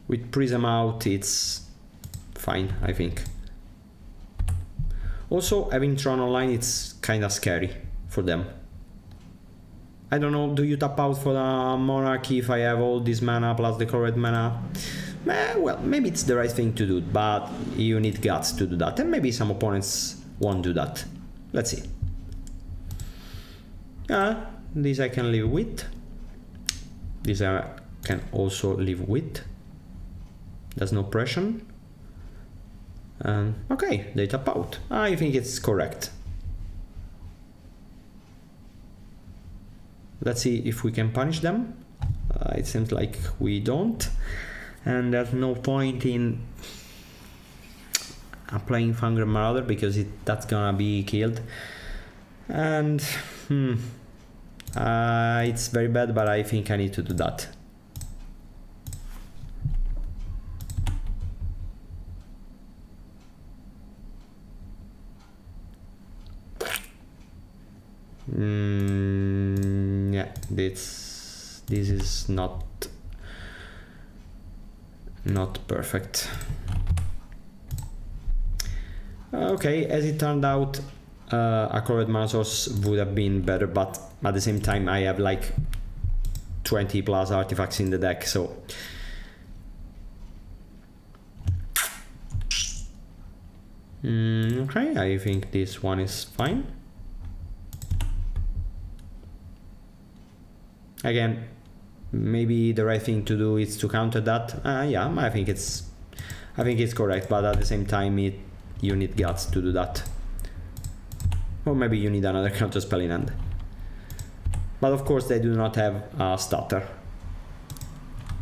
with Prism out, it's fine, I think. Also, having Tron online, it's kind of scary for them. I don't know, do you tap out for the Monarchy if I have all this mana plus the correct mana? Well, maybe it's the right thing to do, but you need guts to do that, and maybe some opponents won't do that. Let's see. This I can live with. This I can also live with. There's no pressure. Okay, they tap out. I think it's correct. Let's see if we can punish them. It seems like we don't. And there's no point in playing Fangren Marauder because that's gonna be killed. And it's very bad, but I think I need to do that. Yeah, this is not perfect. Okay, as it turned out, a correct mana source would have been better, but at the same time I have like 20 plus artifacts in the deck, so okay, I think this one is fine. Again, maybe the right thing to do is to counter that. Yeah, I think it's correct, but at the same time you need guts to do that. Or maybe you need another counterspell in hand. But of course they do not have a stutter.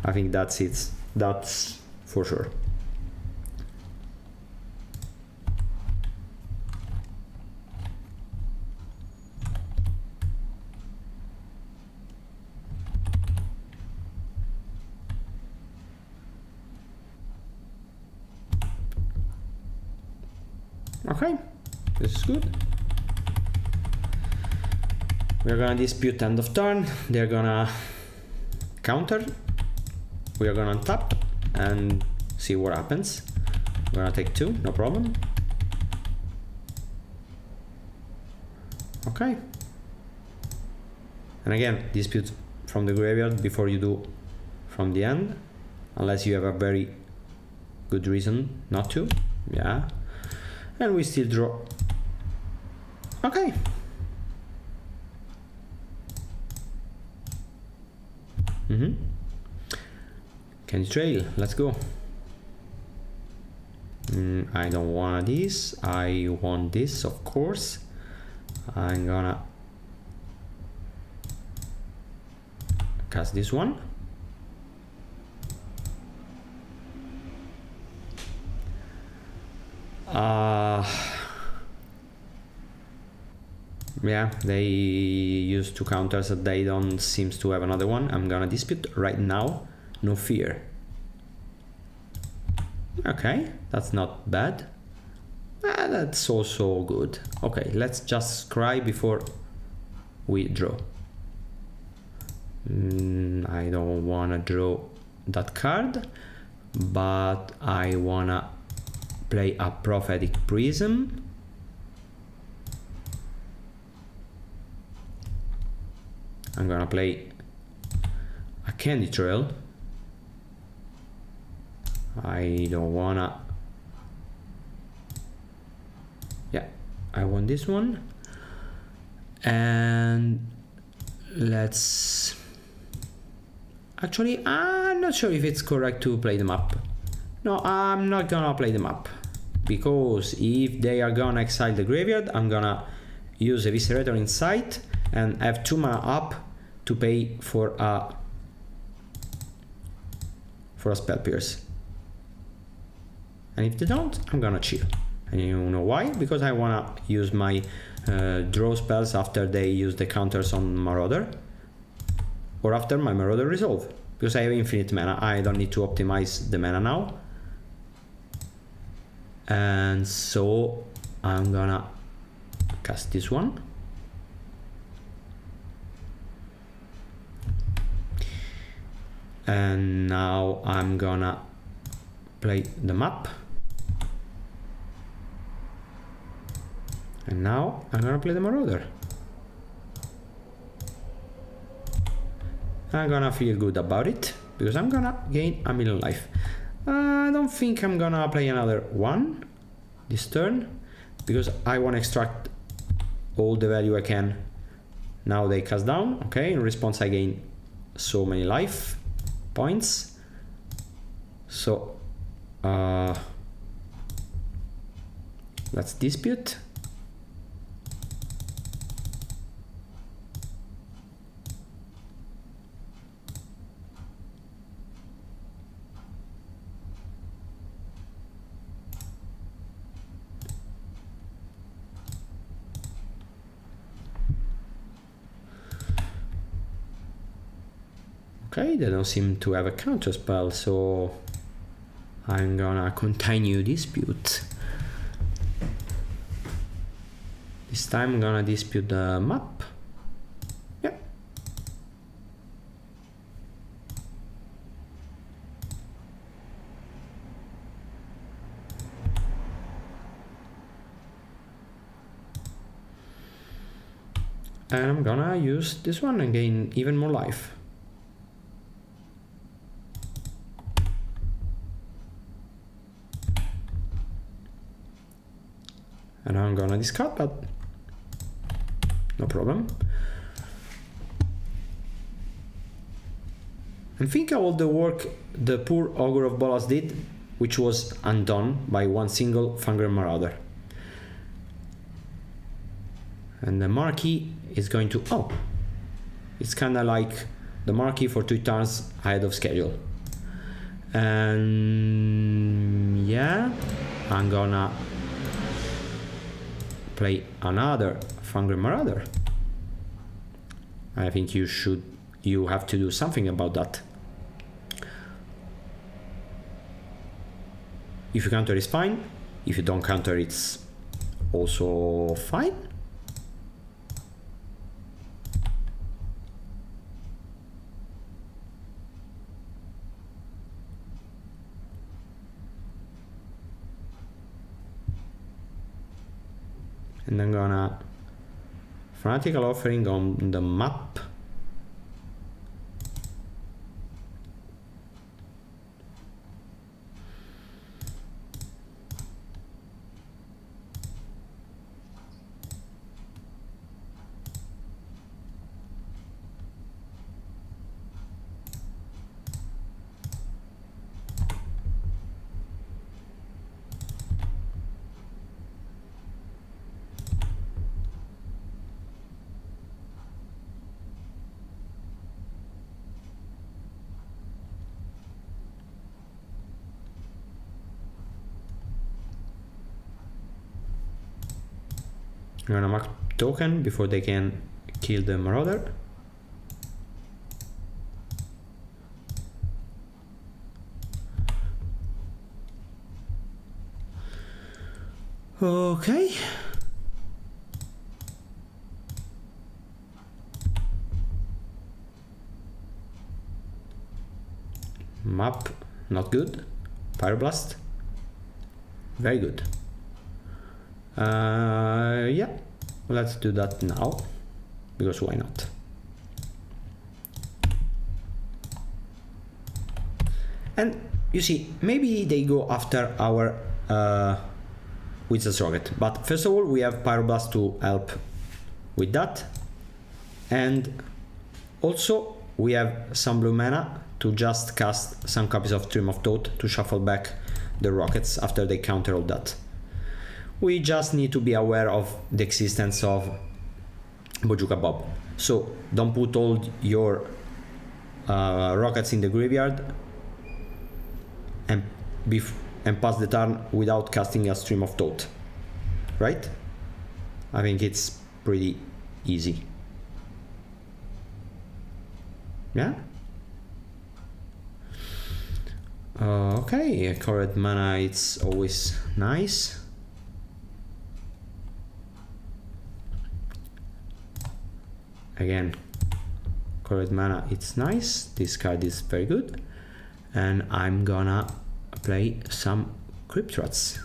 I think that's it. That's for sure. Okay, this is good. We're gonna dispute end of turn. They're gonna counter. We are gonna untap and see what happens. We're gonna take 2, no problem. Okay. And again, dispute from the graveyard before you do from the end, unless you have a very good reason not to. Yeah. And we still draw. Okay. Can you trail? Let's go. I don't want this. I want this, of course. I'm gonna cast this one. Yeah, they use 2 counters, so they don't seem to have another one. I'm gonna dispute right now. No fear. Okay, that's not bad. That's also good. Okay, let's just scry before we draw. I don't wanna draw that card, but I wanna play a Prophetic Prism. I'm gonna play a Candy Trail. I don't wanna I want this one. And let's... Actually, I'm not sure if it's correct to play them up. No, I'm not gonna play them up. Because if they are gonna exile the graveyard, I'm gonna use a Eviscerator inside and have 2 mana up to pay for a Spell Pierce. And if they don't, I'm gonna chill. And you know why? Because I wanna use my draw spells after they use the counters on Marauder, or after my Marauder resolve, because I have infinite mana. I don't need to optimize the mana now. And so I'm gonna cast this one. And now I'm gonna play the map. And now I'm gonna play the Marauder. I'm gonna feel good about it, because I'm gonna gain 1,000,000 life. I don't think I'm gonna play another one this turn, because I want to extract all the value I can. Now they cast down, okay, in response I gain so many life points. So let's dispute. Okay, they don't seem to have a counterspell, so I'm gonna continue dispute. This time I'm gonna dispute the map. Yeah. And I'm gonna use this one and gain even more life. And I'm gonna discard, but no problem. And think of all the work the poor Ogre of Bolas did, which was undone by one single Fangren Marauder. And the Marquee is going to... oh! It's kinda like the Marquee for 2 turns ahead of schedule. And... yeah, I'm gonna play another Fangren Marauder. I think you have to do something about that. If you counter, it's fine. If you don't counter, it's also fine. And I'm gonna Fanatical Offering on the map. I'm gonna mark token before they can kill the Marauder. Okay. Map, not good. Pyroblast, very good. Yeah, let's do that now, because why not? And you see, maybe they go after our Wizard's Rocket. But first of all, we have Pyroblast to help with that. And also, we have some blue mana to just cast some copies of Stream of Thought to shuffle back the rockets after they counter all that. We just need to be aware of the existence of Bojuka Bob. So don't put all your rockets in the graveyard and pass the turn without casting a Stream of Thought, right? I think it's pretty easy. Yeah. Okay, correct mana, it's always nice. Again, correct mana, it's nice. This card is very good. And I'm gonna play some Crypt Rats.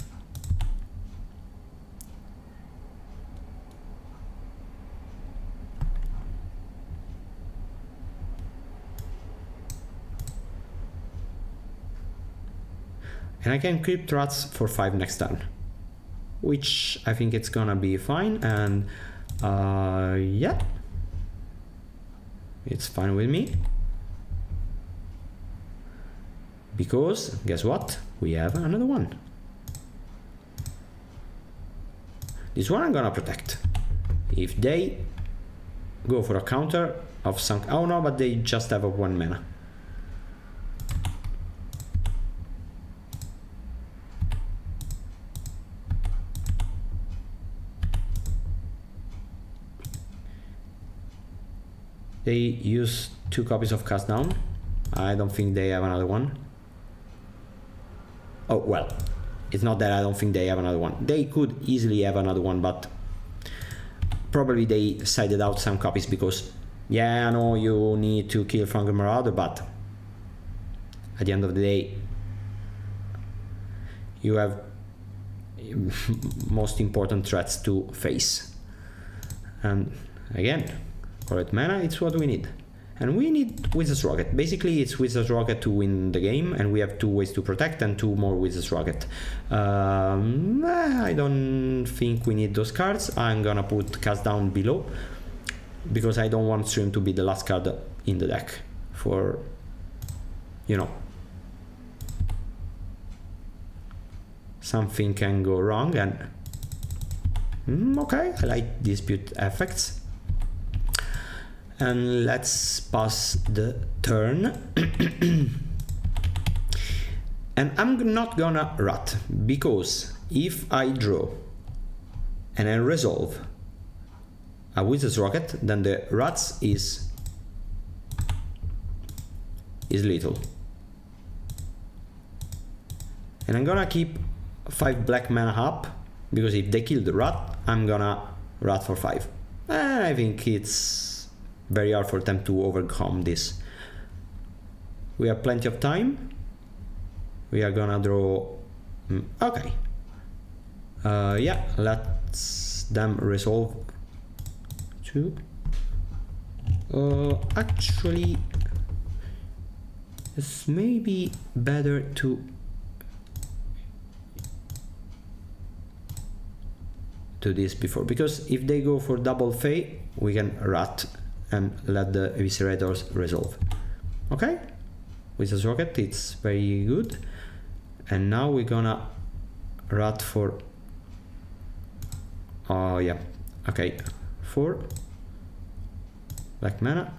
And I can Crypt Rats for 5 next turn, which I think it's gonna be fine. And yeah, it's fine with me. Because, guess what? We have another one. This one I'm gonna protect. If they go for a counter of some... Oh no, but they just have a 1 mana. They use 2 copies of Cast Down. I don't think they have another one. Oh, well, it's not that I don't think they have another one. They could easily have another one, but probably they sided out some copies because, yeah, I know you need to kill Fangren Marauder, but at the end of the day, you have most important threats to face. And again, correct mana, it's what we need. And we need Wizard's Rocket. Basically, it's Wizard's Rocket to win the game, and we have 2 ways to protect and 2 more Wizard's Rocket. I don't think we need those cards. I'm gonna put Cast Down below, because I don't want Stream to be the last card in the deck for, you know, something can go wrong. And okay, I like dispute effects. And let's pass the turn. And I'm not gonna rat, because if I draw and I resolve a Wizard's Rocket, then the rats is lethal. And I'm gonna keep 5 black mana up, because if they kill the rat, I'm gonna rat for 5. And I think it's very hard for them to overcome this. We have plenty of time. We are gonna draw. Okay. Yeah, let's them resolve 2. Actually, it's maybe better to do this before, because if they go for double Fae, we can rat and let the Eviscerators resolve. Okay, Wizard's Rocket, it's very good. And now we're gonna rat for, oh yeah, okay, 4 black mana.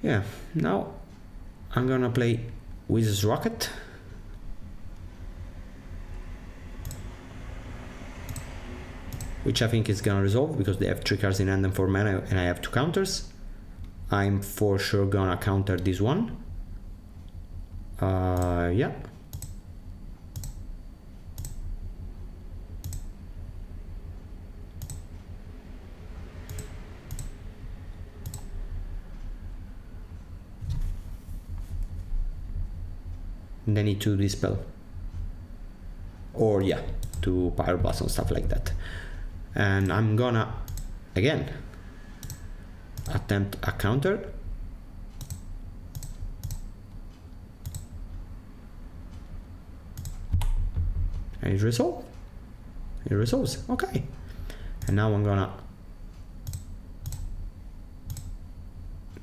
Yeah, now I'm gonna play Wizard's Rocket. which I think is gonna resolve because they have 3 cards in hand and 4 mana, and I have 2 counters. I'm for sure gonna counter this one. Yeah. And I need to dispel, or yeah, to Pyro Blast and stuff like that. And I'm gonna again attempt a counter. And it resolves. It resolves. Okay. And now I'm gonna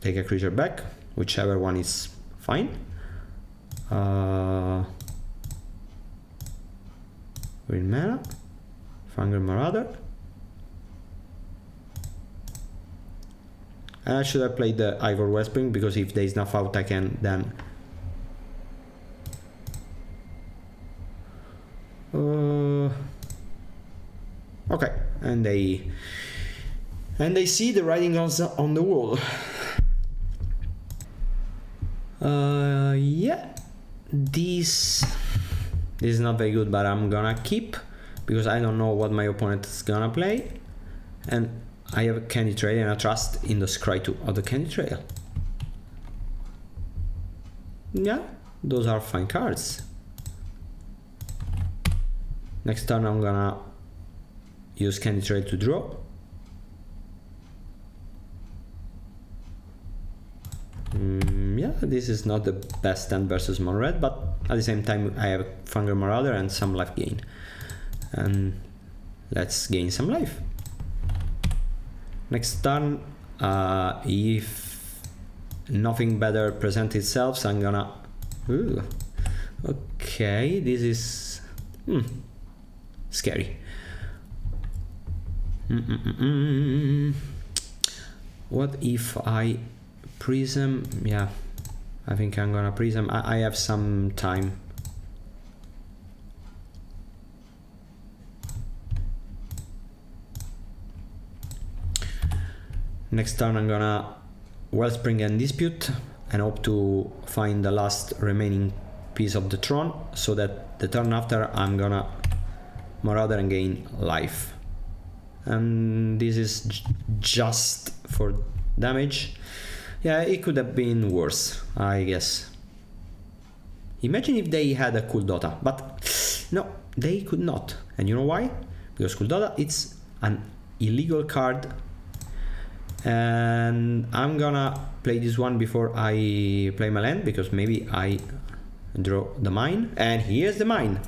take a creature back, whichever one is fine. Green mana, Fangren Marauder. Should I play the Ivor Wellspring, because if there is enough out I can then okay, and they see the writing on the wall. Yeah, this is not very good, but I'm gonna keep because I don't know what my opponent is gonna play, and I have a Candy Trail and I trust in the Scry 2 of the Candy Trail. Yeah, those are fine cards. Next turn I'm gonna use Candy Trail to draw. Yeah, this is not the best stand versus Mono Red, but at the same time I have Fangren Marauder and some life gain. And let's gain some life. Next turn, if nothing better presents itself, so I'm gonna... Ooh, okay, this is... scary. What if I Prism? Yeah, I think I'm gonna Prism. I have some time. Next turn I'm gonna Wellspring and Dispute and hope to find the last remaining piece of the Tron, so that the turn after I'm gonna Marauder and gain life. And this is just for damage. Yeah, it could have been worse, I guess. Imagine if they had a Cool Dota, but no, they could not. And you know why? Because Cool Dota, it's an illegal card, and I'm gonna play this one before I play my land, because maybe I draw the mine, and here's the mine.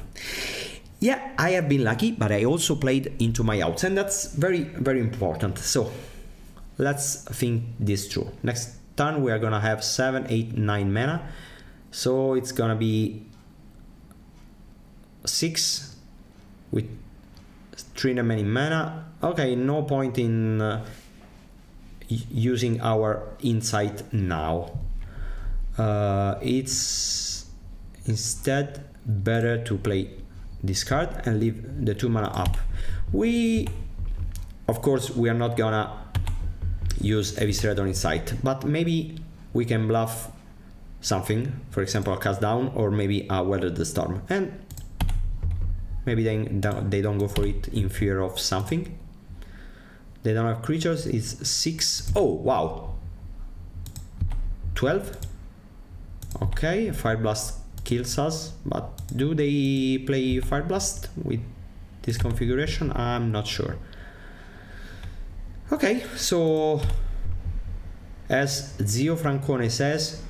Yeah, I have been lucky, but I also played into my outs, and that's very, very important. So let's think this through. Next turn we are gonna have 7, 8, 9 mana, so it's gonna be 6 with 3 remaining mana. Okay, no point in using our insight now. It's instead better to play this card and leave the 2 mana up. Of course we are not gonna use Eviscerate on Insight, but maybe we can bluff something, for example a Cast Down, or maybe a Weather the Storm, and maybe they don't go for it in fear of something. They don't have creatures. It's 6. Oh wow, 12. Okay, Fire Blast kills us, but do they play Fire Blast with this configuration? I'm not sure. Okay, so as Zio Francone says,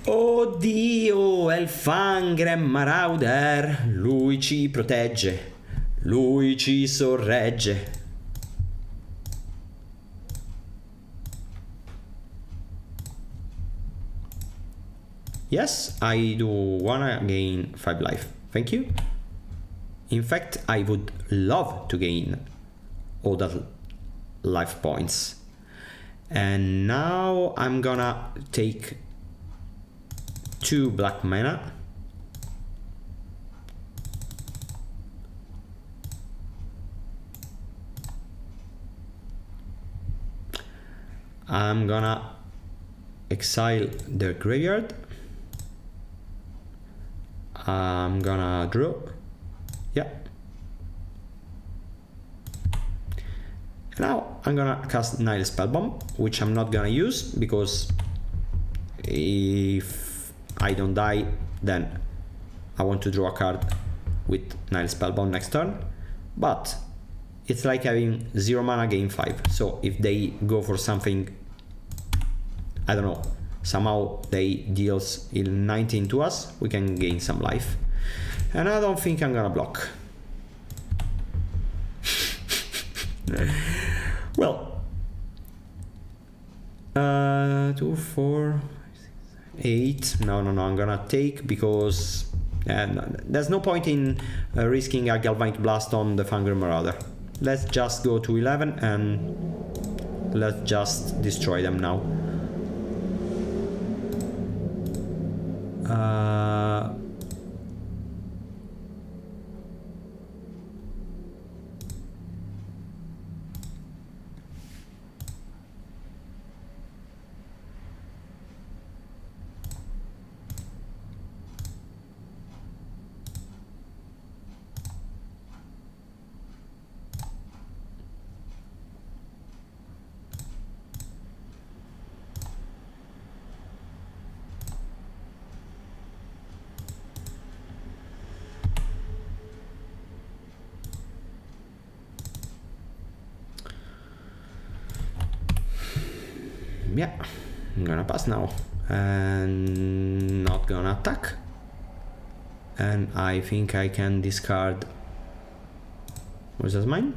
oddio, è il Fangren Marauder, lui ci protegge, lui ci sorregge. Yes, I do wanna gain 5 life, thank you. In fact, I would love to gain all that life points. And now I'm gonna take 2 black mana. I'm gonna exile their graveyard. I'm gonna draw. Yeah. Now I'm gonna cast Nile Spellbomb, which I'm not gonna use because if I don't die, then I want to draw a card with Nile Spellbomb next turn. But it's like having 0 mana game 5. So if they go for something, I don't know, somehow they deals 19 to us, we can gain some life. And I don't think I'm gonna block. Well, 2, 4, 8. No, I'm gonna take because there's no point in risking a Galvanic Blast on the Fangren Marauder. Let's just go to 11 and let's just destroy them now. Yeah, I'm gonna pass now and not gonna attack, and I think I can discard Urza's Mine.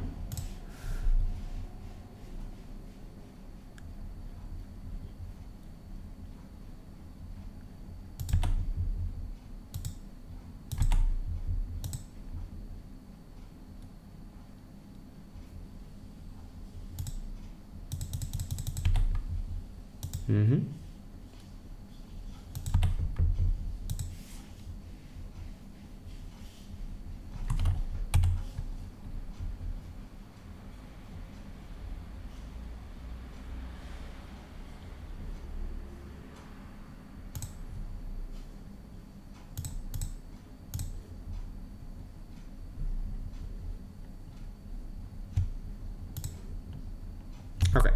Okay,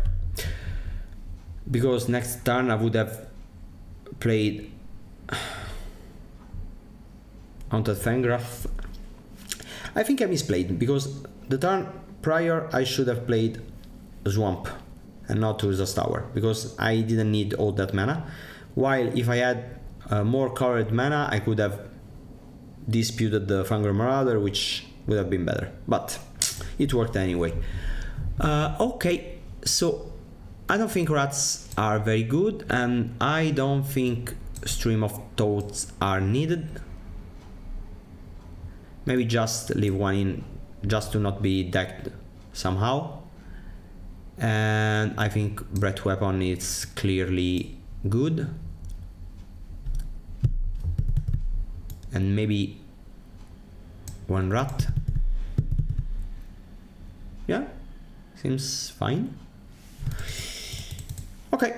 because next turn I would have played Haunted Fangraph. I think I misplayed because the turn prior I should have played Swamp and not Urza's Tower because I didn't need all that mana, while if I had more colored mana I could have disputed the Fangren Marauder, which would have been better, but it worked anyway. Okay, so I don't think rats are very good, and I don't think Stream of Thoughts are needed. Maybe just leave one in just to not be decked somehow. And I think Breath Weapon is clearly good. And maybe one rat. Yeah, seems fine. Okay.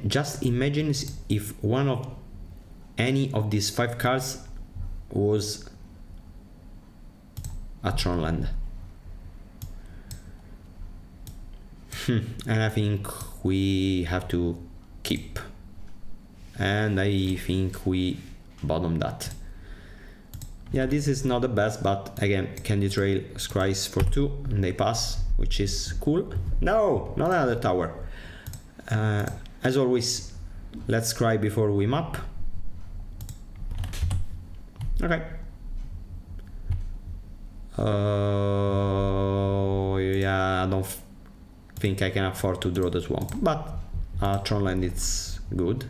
Just imagine if one of any of these 5 cards was a Tron land. And I think we have to keep. And I think we bottom that. Yeah, this is not the best, but again, Candy Trail scries for 2 and they pass, which is cool. No, not another tower. As always, let's scry before we map. Okay. Yeah, I don't think I can afford to draw the swamp, but Tron land it's good.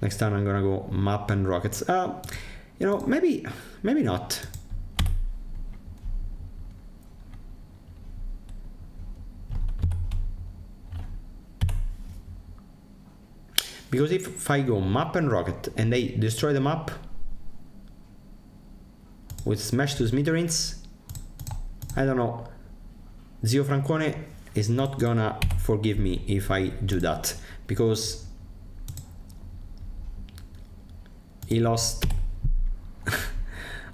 Next time I'm gonna go map and rockets. You know, maybe not. Because if I go map and rocket and they destroy the map with smash to smithereens, I don't know, Zio Francone is not gonna forgive me if I do that, because he lost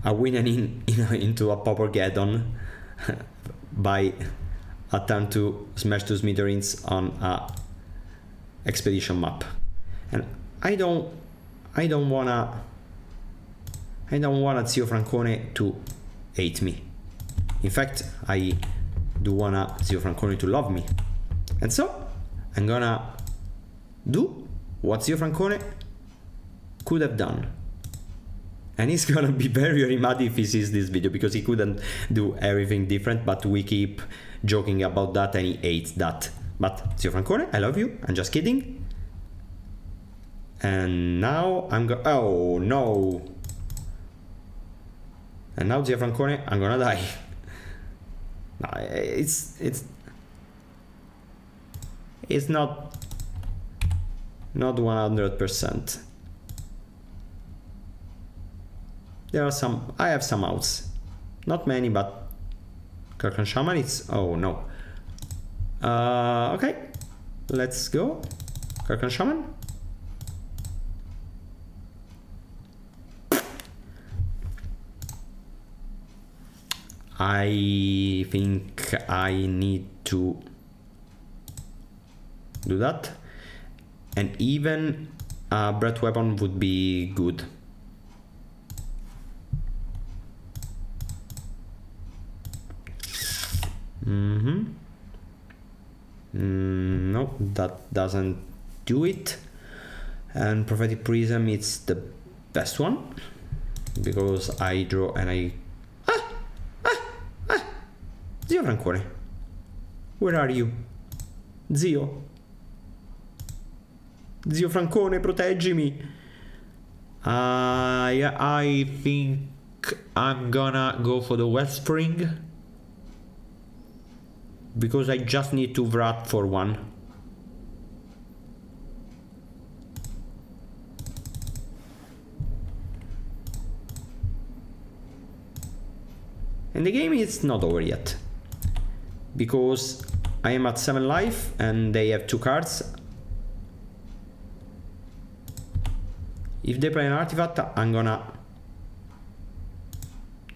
a win and into a Paupergeddon by a turn to smash to smithereens on a expedition map, and I don't wanna Zio Francone to hate me. In fact, I do wanna Zio Francone to love me, and so I'm gonna do what Zio Francone could have done. And he's gonna be very, very mad if he sees this video, because he couldn't do everything different, but we keep joking about that and he hates that. But Zio Francone, I love you, I'm just kidding. And now oh no. And now Zio Francone, I'm gonna die. No, it's not 100%. There are some, I have some outs, not many, but Karkan Shaman, it's, oh no. Okay, let's go. Karkan Shaman. I think I need to do that, and even a breath weapon would be good. No, that doesn't do it. And Prophetic Prism, it's the best one, because I draw and I... Zio Francone, where are you? Zio Francone, proteggimi. Yeah, I think I'm gonna go for the Wellspring, because I just need to Vrat for one. And the game is not over yet, because I am at 7 life and they have 2 cards. If they play an artifact, I'm gonna...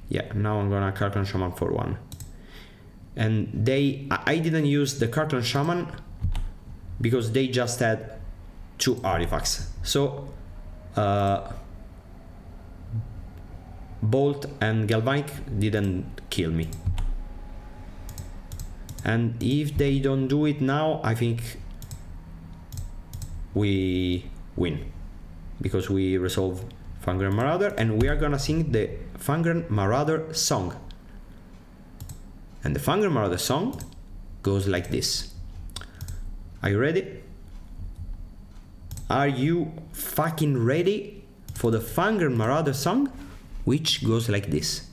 Yeah, now I'm gonna Karkan Shaman for 1. And I didn't use the Karkan Shaman because they just had 2 artifacts. So Bolt and Galvanic didn't kill me. And if they don't do it now, I think we win, because we resolve Fangren Marauder, and we are gonna sing the Fangren Marauder song. And the Fangren Marauder song goes like this. Are you ready? Are you fucking ready for the Fangren Marauder song? Which goes like this.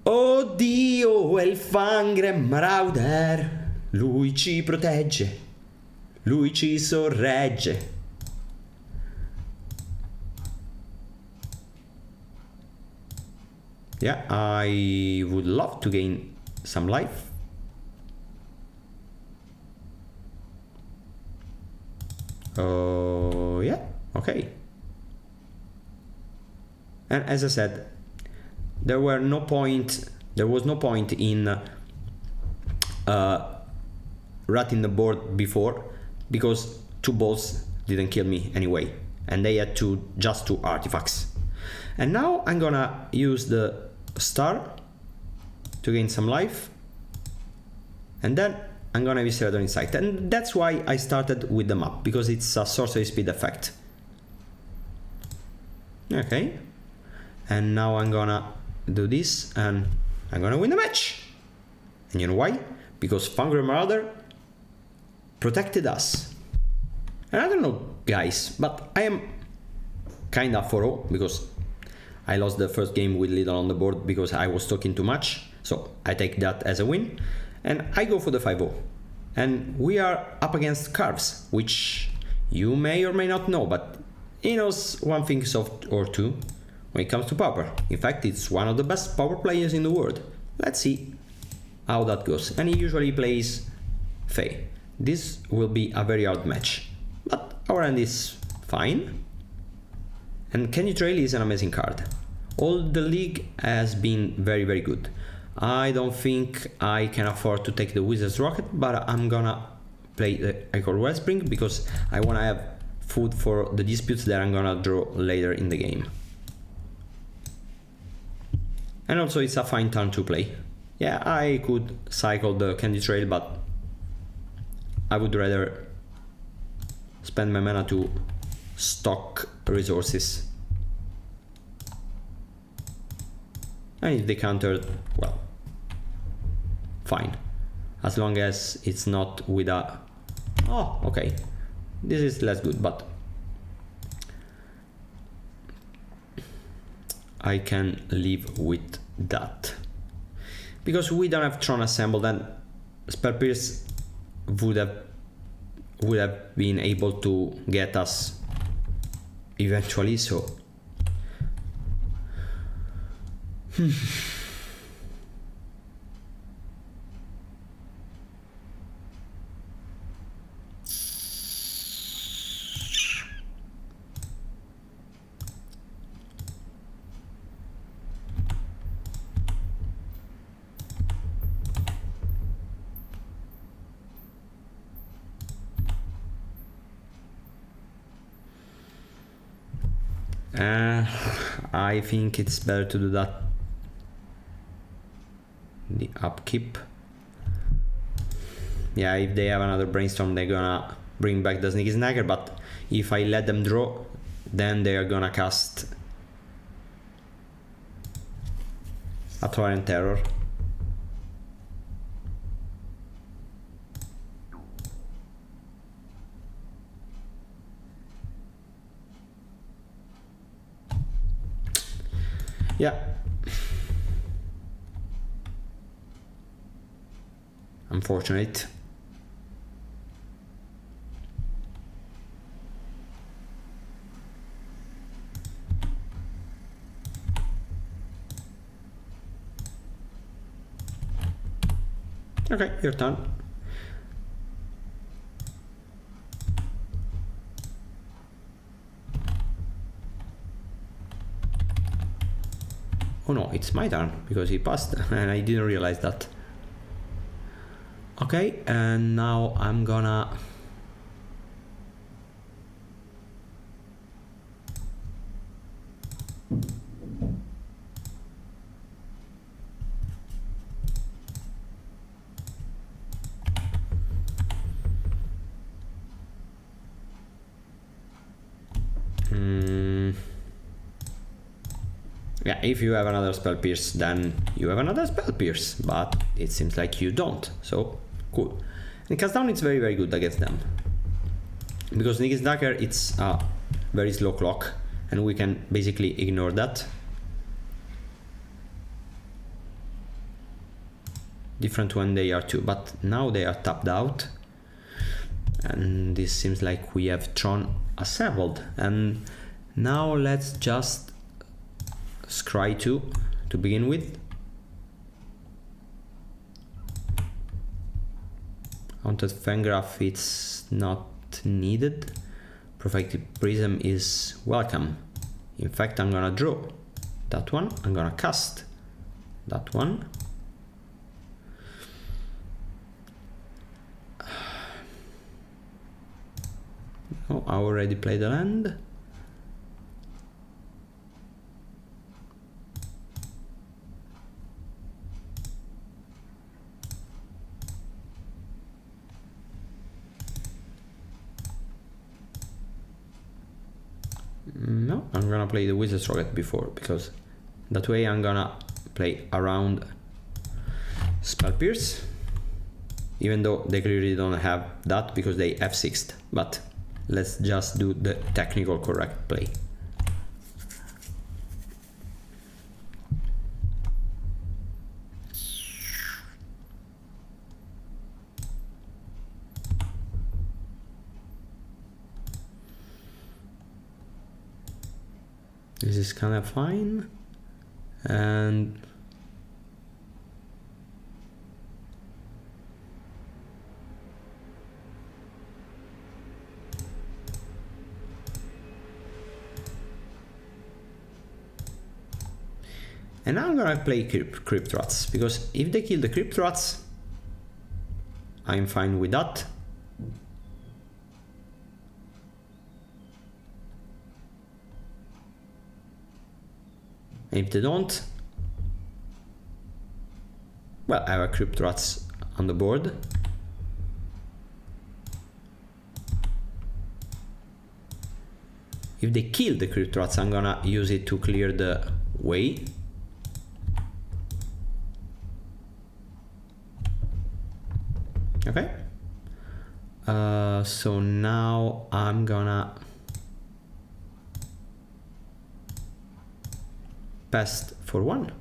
Oh Dio, è il Fangren Marauder, lui ci protegge, lui ci sorregge. Yeah, I would love to gain some life. Oh, yeah, okay. And as I said, there was no point in ratting the board before, because 2 bolts didn't kill me anyway, and they had just 2 artifacts. And now I'm gonna use the star to gain some life, and then I'm gonna Eviscerator Insight, and that's why I started with the map, because it's a sorcery speed effect. Okay, and now I'm gonna do this and I'm gonna win the match. And you know why? Because Fangren Marauder protected us. And I don't know, guys, but I am kinda 4-0, because I lost the first game with Lidl on the board because I was talking too much, so I take that as a win, and I go for the 5-0. And we are up against Carves, which You may or may not know, but he knows one thing or two when it comes to Pauper. In fact, it's one of the best Pauper players in the world. Let's see how that goes. And he usually plays Fae. This will be a very hard match, but our end is fine. And Candy Trail is an amazing card. All the league has been very, very good. I don't think I can afford to take the Wizard's Rocket, but I'm gonna play the Echo Wellspring because I wanna have food for the disputes that I'm gonna draw later in the game. And also it's a fine turn to play. Yeah, I could cycle the Candy Trail, but I would rather spend my mana to stock resources. And if they countered, well, fine. As long as it's not with a... Oh, okay. This is less good, but I can live with that. Because we don't have Tron assembled, and Spell Pierce would have been able to get us eventually, so I think it's better to do that. The upkeep. Yeah, if they have another brainstorm, they're gonna bring back the Sneaky Snacker, but if I let them draw, then they are gonna cast Altar Terror. Yeah. Unfortunate. Okay, your turn. Oh no, it's my turn because he passed and I didn't realize that. Okay, and now I'm gonna yeah, if you have another Spell Pierce, then you have another Spell Pierce, but it seems like you don't, so cool. And Cast Down, it's very, very good against them. Because Sneaky Snacker, it's a very slow clock, and we can basically ignore that. Different when they are two, but now they are tapped out. And this seems like we have Tron assembled. And now let's just scry 2 to begin with. Haunted Fangraph, it's not needed. Prophetic Prism is welcome. In fact, I'm gonna draw that one. I'm gonna cast that one. Oh, I already played the land. No, I'm gonna play the Wizard's Rocket before, because that way I'm gonna play around Spell Pierce, even though they clearly don't have that because they F6'd, but let's just do the technical correct play. This is kind of fine. And now I'm gonna play Crypt Rats, because if they kill the Crypt Rats, I'm fine with that. And if they don't, well, I have a Crypt Rats on the board. If they kill the Crypt Rats, I'm gonna use it to clear the way. Okay. So now I'm gonna pest for 1.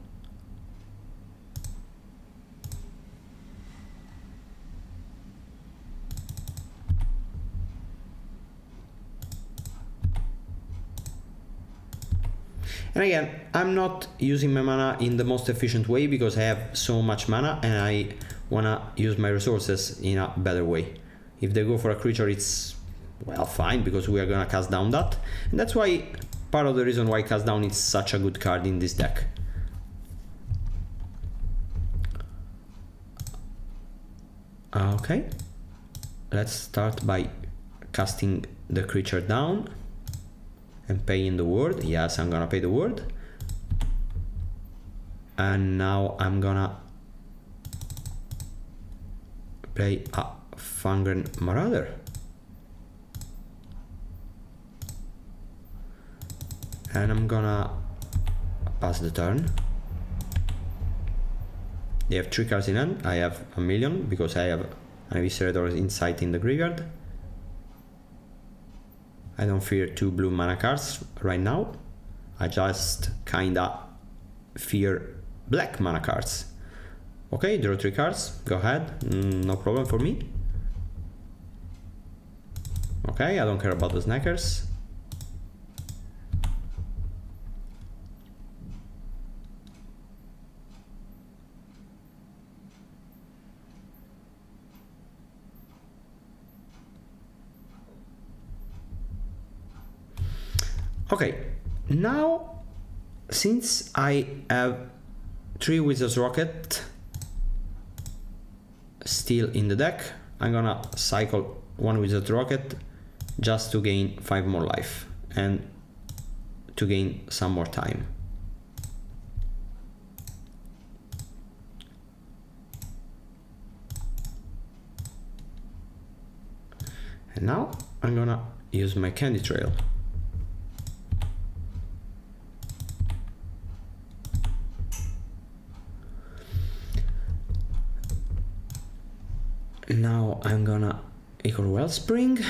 And again, I'm not using my mana in the most efficient way because I have so much mana and I wanna use my resources in a better way. If they go for a creature, it's, well, fine, because we are gonna cast down that. And that's why, part of the reason why cast down is such a good card in this deck. Okay, let's start by casting the creature down and paying the word. Yes, I'm gonna pay the word. And now I'm gonna play a Fangren Marauder. And I'm gonna pass the turn. They have 3 cards in hand. I have a million because I have an Eviscerator's Insight in the graveyard. I don't fear 2 blue mana cards right now. I just kinda fear black mana cards. Okay, draw 3 cards. Go ahead. No problem for me. Okay, I don't care about the snackers. Okay, now since I have 3 Wizard's Rocket still in the deck, I'm gonna cycle 1 Wizard's Rocket just to gain 5 more life and to gain some more time. And now I'm gonna use my Candy Trail. Now I'm gonna Ichor Wellspring.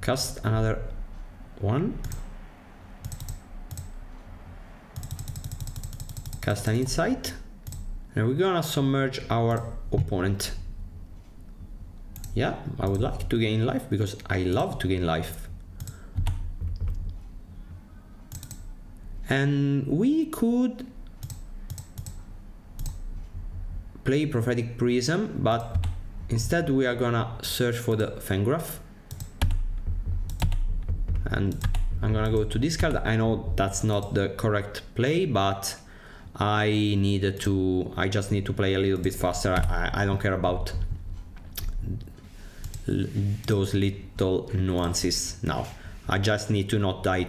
Cast another 1. Cast an Insight. And we're gonna submerge our opponent. Yeah, I would like to gain life because I love to gain life. And we could play Prophetic Prism, but instead we are gonna search for the Fangraph. And I'm gonna go to this card. I know that's not the correct play, but I just need to play a little bit faster. I don't care about those little nuances now. I just need to not die,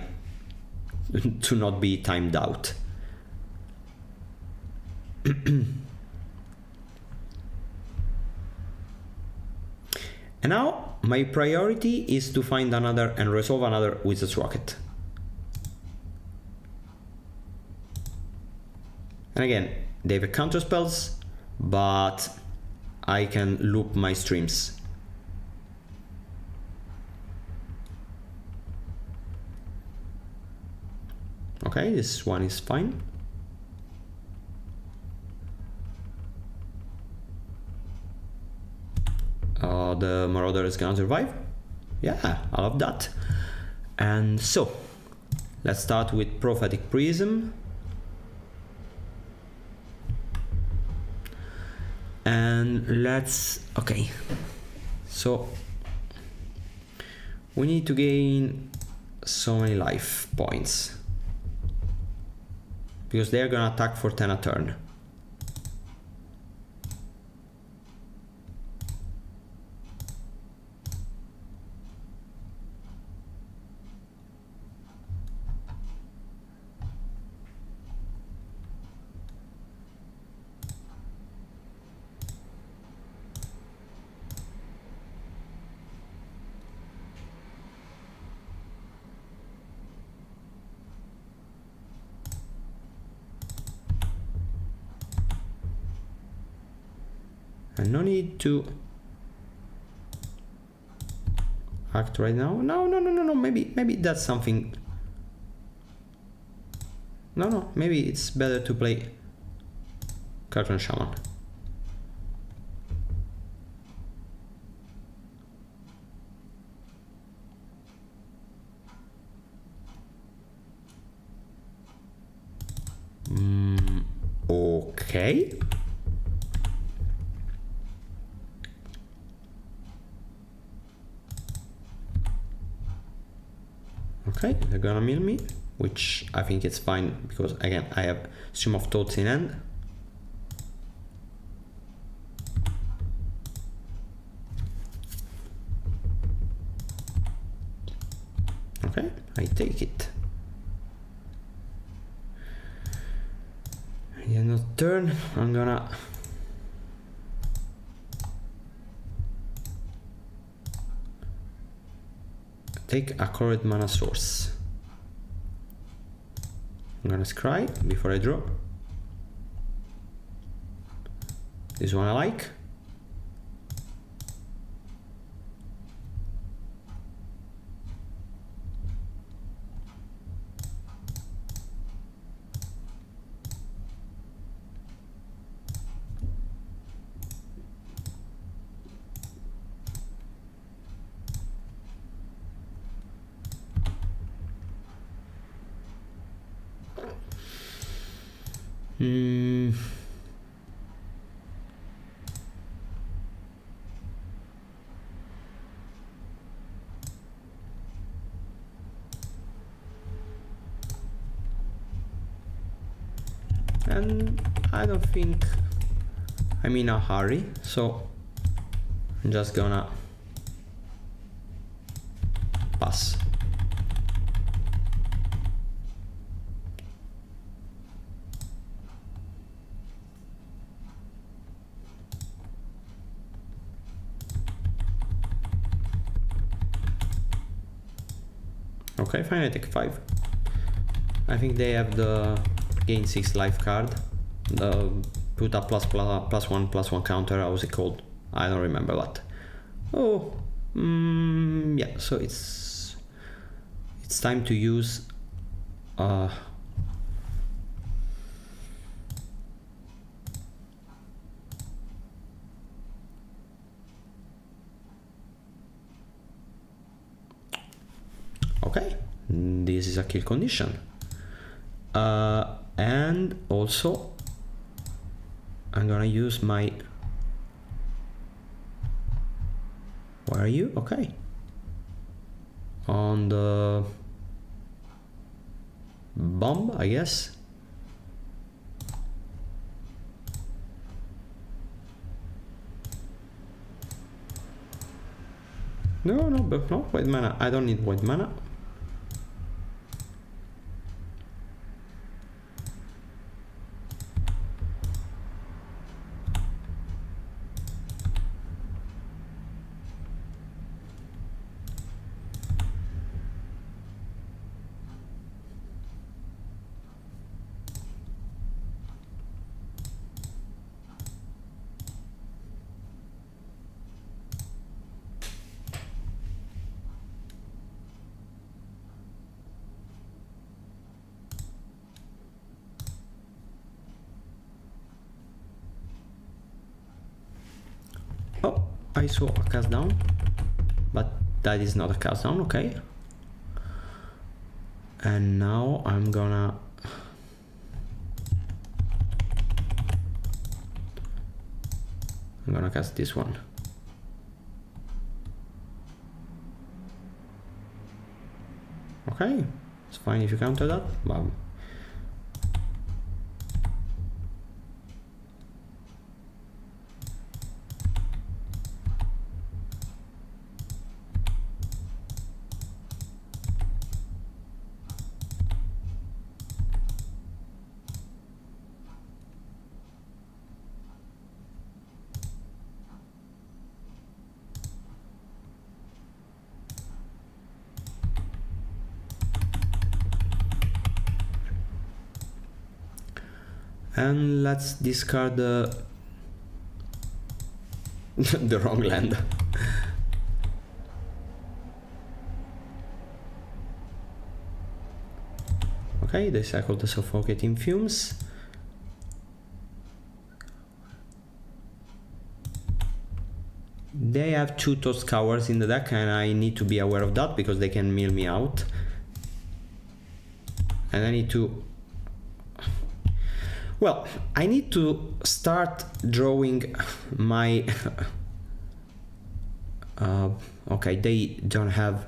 to not be timed out. And now my priority is to find another and resolve another Wizard's Rocket. And again, they have counterspells, but I can loop my streams. Okay, this one is fine. the Marauder is gonna survive. Yeah, I love that. And so, let's start with Prophetic Prism. And let's, okay, so we need to gain so many life points because they're gonna attack for 10 a turn. And no need to act right now. No. Maybe that's something. No. Maybe it's better to play Curtain Shaman. Okay. Okay, they're gonna mill me, which I think it's fine because again I have Stream of Thoughts in hand. Okay, I take it. End of turn, I'm gonna take a Correct Mana Source. I'm gonna scry before I draw. This one I like. And I don't think I'm in a hurry, so I'm just gonna pass. Okay, fine, I take 5. I think they have the gain 6 life card. The put a +1/+1 counter, how was it called? I don't remember what. Oh, yeah, so it's time to use okay, this is a kill condition. And also I'm gonna use my, where are you? Okay, on the bomb, I guess. No, white mana. I don't need white mana. I saw a cast down, but that is not a cast down, okay. And now I'm gonna cast this one. Okay, it's fine if you counter that. Wow. And let's discard the the wrong land. Okay, they cycle the suffocating fumes. They have 2 Toast Cowards in the deck, and I need to be aware of that because they can mill me out. And I need to... Well, I need to start drawing my... okay, they don't have...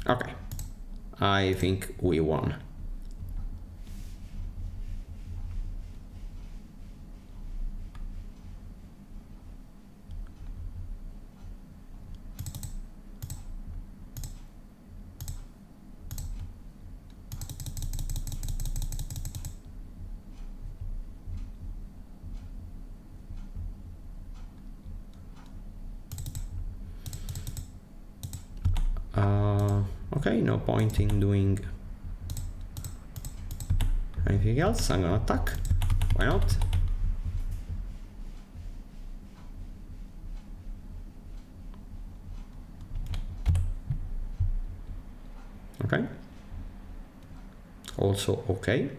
Okay, I think we won. Okay, no point in doing anything else. I'm gonna attack. Why not? Okay. Also okay.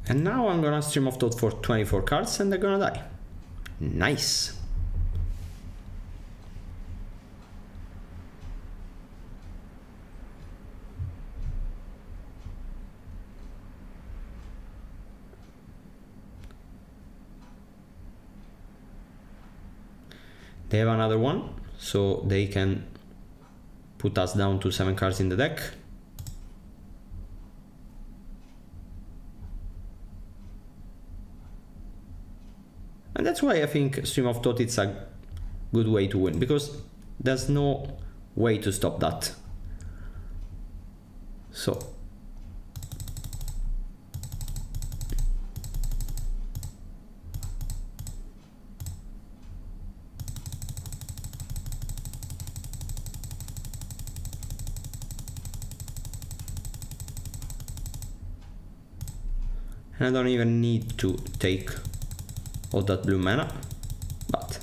And now I'm gonna stream of thought for 24 cards and they're gonna die. Nice. They have another one, so they can put us down to 7 cards in the deck. And that's why I think Stream of Thought is a good way to win, because there's no way to stop that. So and I don't even need to take all that blue mana, but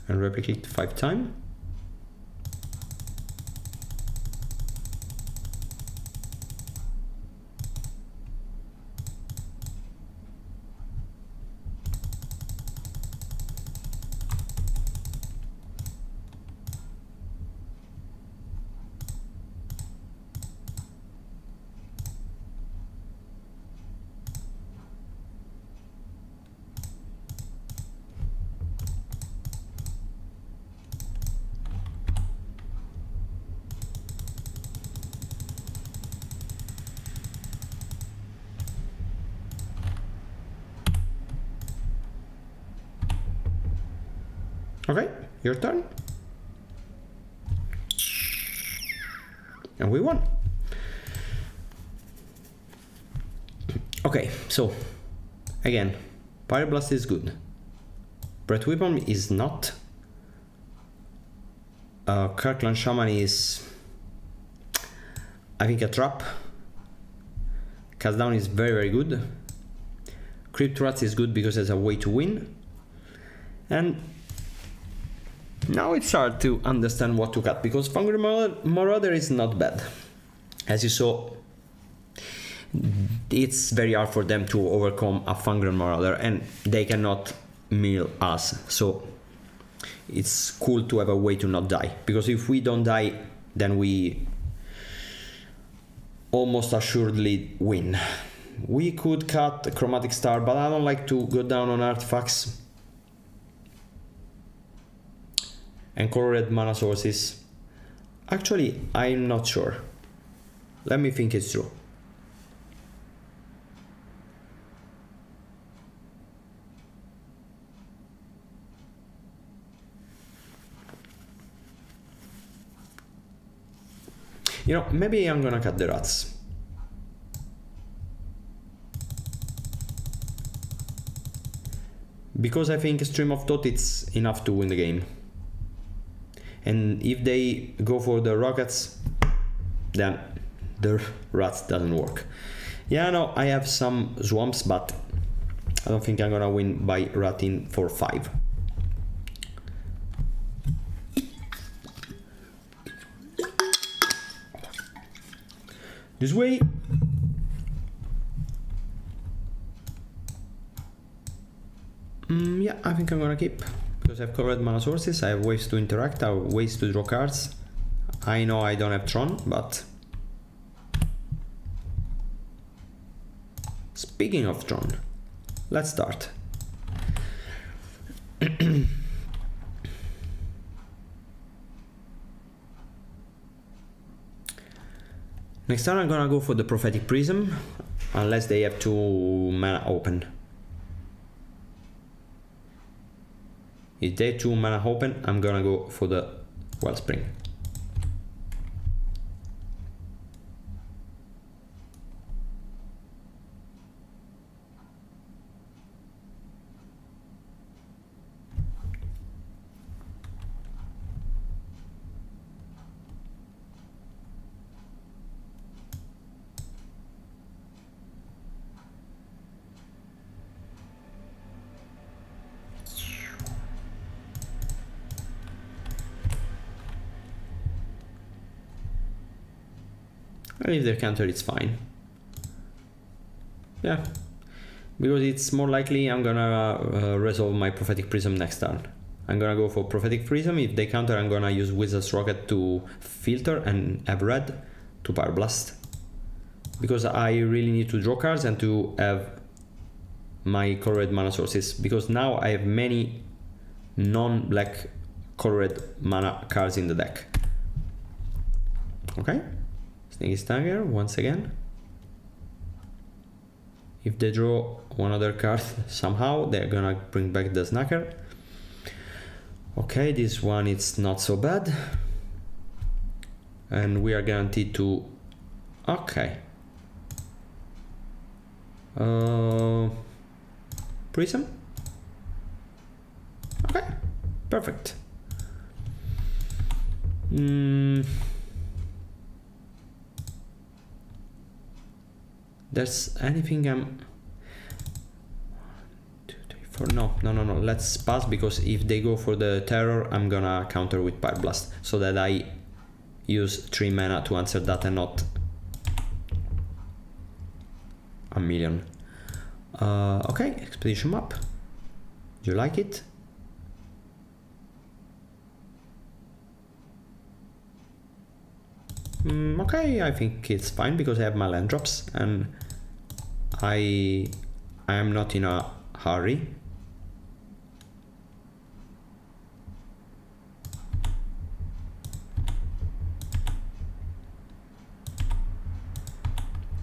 and replicate 5 times. Okay, your turn. And we won. Okay, so again, Pyroblast is good. Breath Weapon is not. Kirkland Shaman is, I think, a trap. Cast Down is very, very good. Crypt Rats is good because it's a way to win. And now it's hard to understand what to cut, because Fangren Marauder is not bad. As you saw, it's very hard for them to overcome a Fangren Marauder, and they cannot mill us. So it's cool to have a way to not die, because if we don't die, then we almost assuredly win. We could cut Chromatic Star, but I don't like to go down on artifacts and colored mana sources. Actually, I'm not sure. Let me think it through. You know, maybe I'm gonna cut the rats. Because I think Stream of Thought it's enough to win the game. And if they go for the rockets, then the rats doesn't work. Yeah, no, I have some swamps, but I don't think I'm gonna win by ratting for 5. This way. Yeah, I think I'm gonna keep, because I've covered mana sources, I have ways to interact, I have ways to draw cards. I know I don't have Tron, but speaking of Tron, let's start. Next time I'm gonna go for the Prophetic Prism, unless they have 2 mana open. If they have 2 mana open, I'm gonna go for the Wellspring. And if they counter, it's fine. Yeah, because it's more likely I'm gonna resolve my Prophetic Prism next turn. I'm gonna go for Prophetic Prism. If they counter, I'm gonna use Wizard's Rocket to filter and have red to Pyroblast, because I really need to draw cards and to have my colored mana sources, because now I have many non-black colored mana cards in the deck. Okay. Sneaky Stagger once again. If they draw one other card somehow, they're gonna bring back the Snacker. Okay, this one it's not so bad. And we are guaranteed to... Okay. Prism? Okay, perfect. There's anything I'm... 1, 2, 3, 4. No. Let's pass, because if they go for the terror, I'm gonna counter with Pyroblast, so that I use 3 mana to answer that and not a million. Okay, Expedition Map. Do you like it? Okay, I think it's fine, because I have my land drops and I am not in a hurry.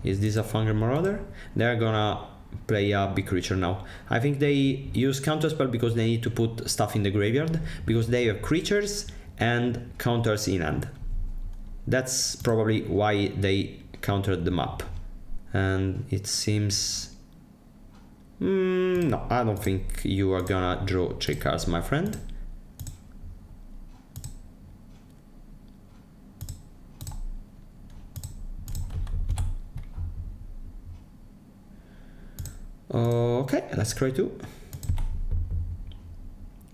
Is this a Fangren Marauder? They're gonna play a big creature now. I think they use Counterspell because they need to put stuff in the graveyard, because they have creatures and counters in hand. That's probably why they countered the map. And it seems... no, I don't think you are gonna draw 3 cards, my friend. Okay, let's try 2.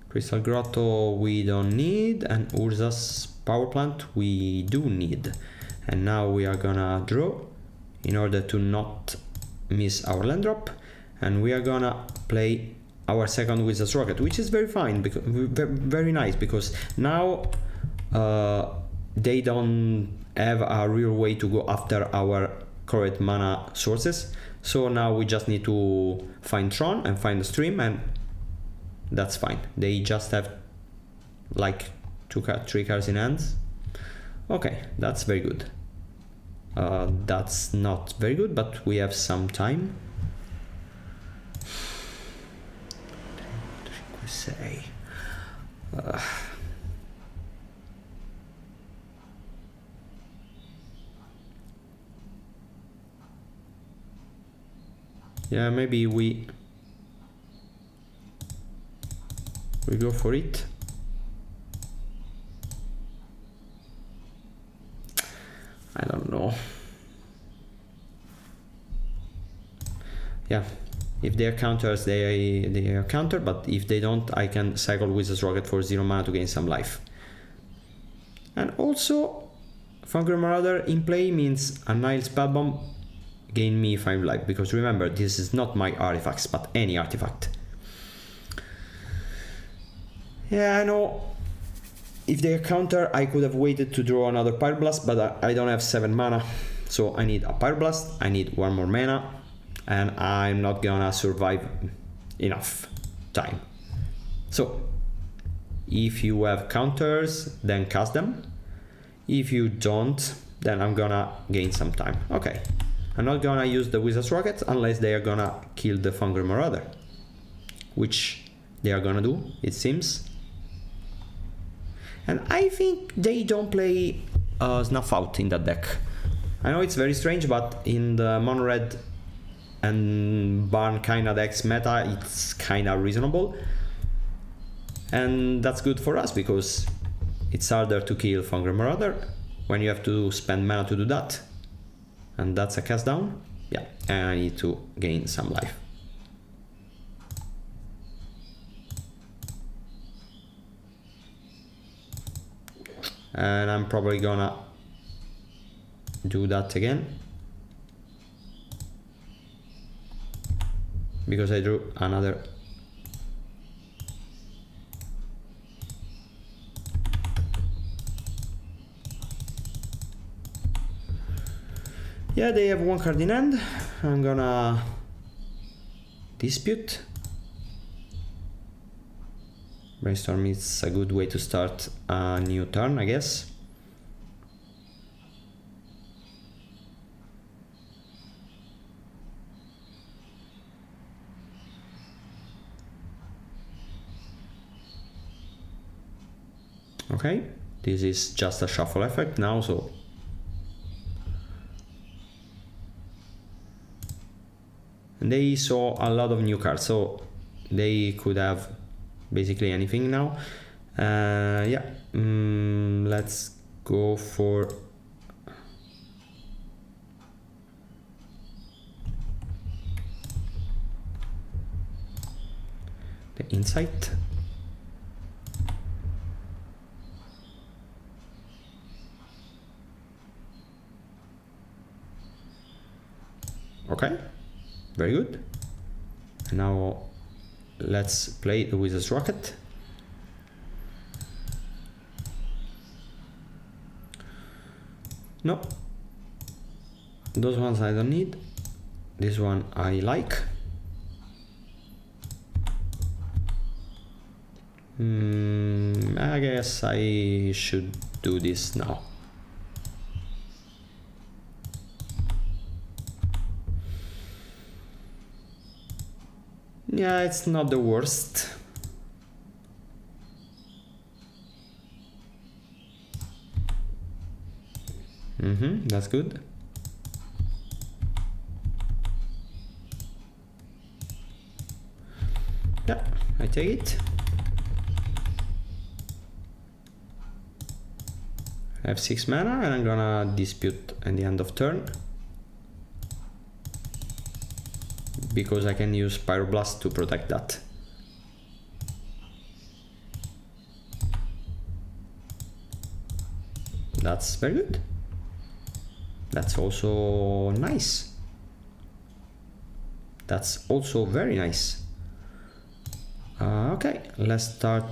Crystal Grotto we don't need, and Urza's Power Plant we do need. And now we are gonna draw in order to not miss our land drop, and we are gonna play our second Wizard's Rocket, which is very fine, because very nice, because now they don't have a real way to go after our current mana sources. So now we just need to find Tron and find the stream, and that's fine. They just have like 3 cards in hands. Okay, that's very good. That's not very good, but we have some time. What should we say? Yeah, maybe we go for it. I don't know. Yeah, if they are counters, they are counter, but if they don't, I can cycle Wizard's Rocket for 0 mana to gain some life. And also, Fangren Marauder in play means Annihilate Spellbomb gain me 5 life, because remember, this is not my artifacts, but any artifact. Yeah, I know. If they counter, I could have waited to draw another Pyroblast, but I don't have 7 mana, so I need a Pyroblast, I need 1 more mana, and I'm not gonna survive enough time. So, if you have counters, then cast them. If you don't, then I'm gonna gain some time. Okay. I'm not gonna use the Wizard's Rocket unless they are gonna kill the Fangren Marauder, which they are gonna do, it seems. And I think they don't play Snuff Out in that deck. I know it's very strange, but in the mono red and barn kinda decks meta, it's kinda reasonable. And that's good for us, because it's harder to kill Fangren Marauder when you have to spend mana to do that. And that's a cast down. Yeah, and I need to gain some life. And I'm probably gonna do that again, because I drew another. Yeah, they have 1 card in hand. I'm gonna dispute. Brainstorm is a good way to start a new turn, I guess. Okay, this is just a shuffle effect now, so and they saw a lot of new cards, so they could have basically anything now. Yeah, let's go for the Insight. Okay, very good. Now let's play the Wizard's Rocket. No, those ones I don't need. This one I like. I guess I should do this now. Yeah, it's not the worst. That's good. Yeah, I take it. I have 6 mana and I'm gonna dispute at the end of turn, because I can use Pyroblast to protect that. That's very good. That's also nice. That's also very nice. Okay, let's start.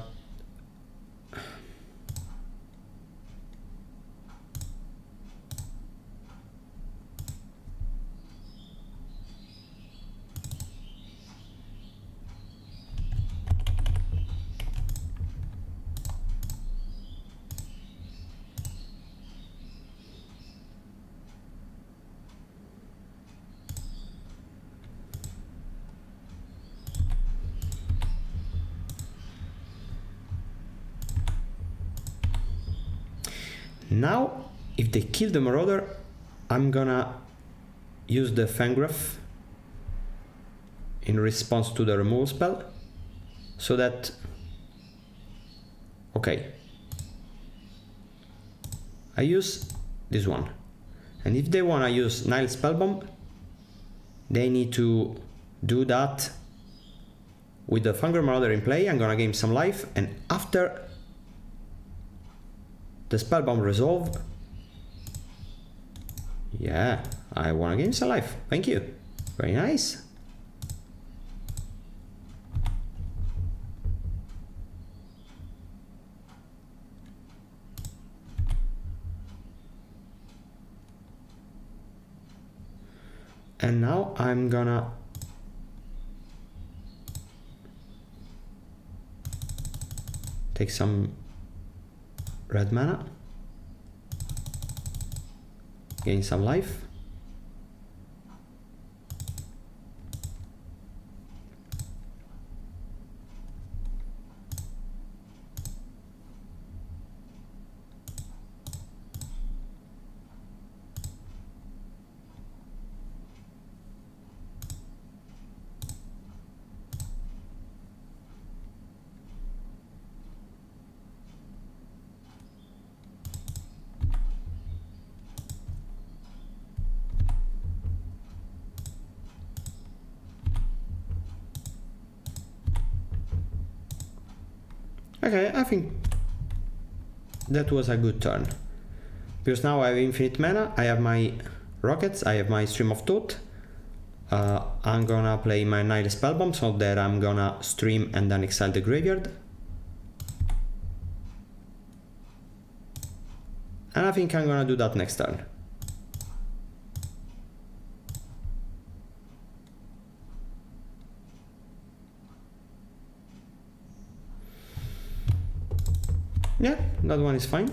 Now, if they kill the Marauder, I'm gonna use the Fangren in response to the removal spell, so that, okay, I use this one, and if they wanna use Nile Spellbomb, they need to do that with the Fangren Marauder in play. I'm gonna gain some life, and after the Spellbomb resolve, yeah, I wanna gain some life. Thank you. Very nice. And now I'm gonna take some red mana, gain some life, Okay, I think that was a good turn, because now I have infinite mana, I have my rockets, I have my Stream of Thought. I'm gonna play my Nile Spellbomb so that I'm gonna stream and then exile the graveyard. And I think I'm gonna do that next turn. Yeah, that one is fine.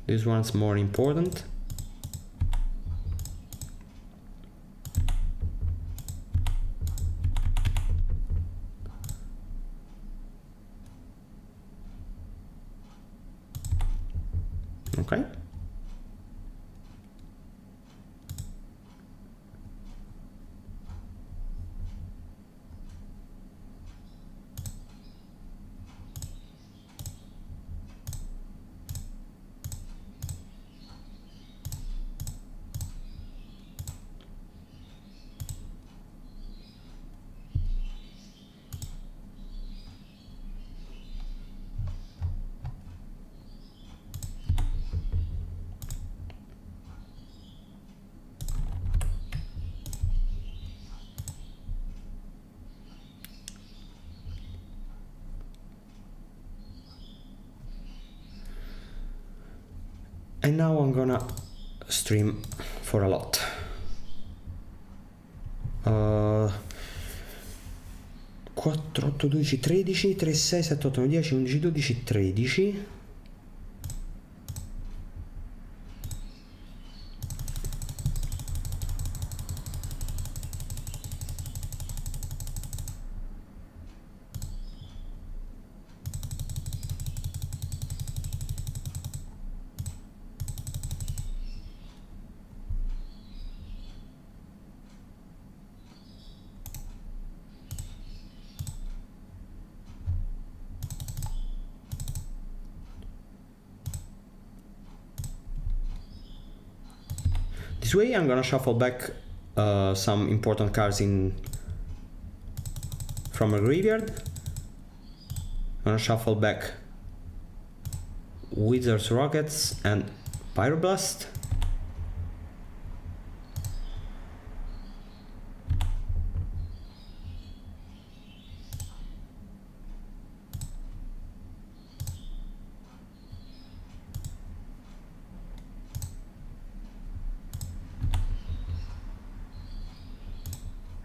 This one's more important. Okay. And now I'm gonna stream for a lot. 4, 8, 12, 13, 3, 6, 7, 8, 9, 10, 11, 12, 13. This way I'm gonna shuffle back some important cards from a graveyard. I'm gonna shuffle back Wizard's Rockets and Pyroblast.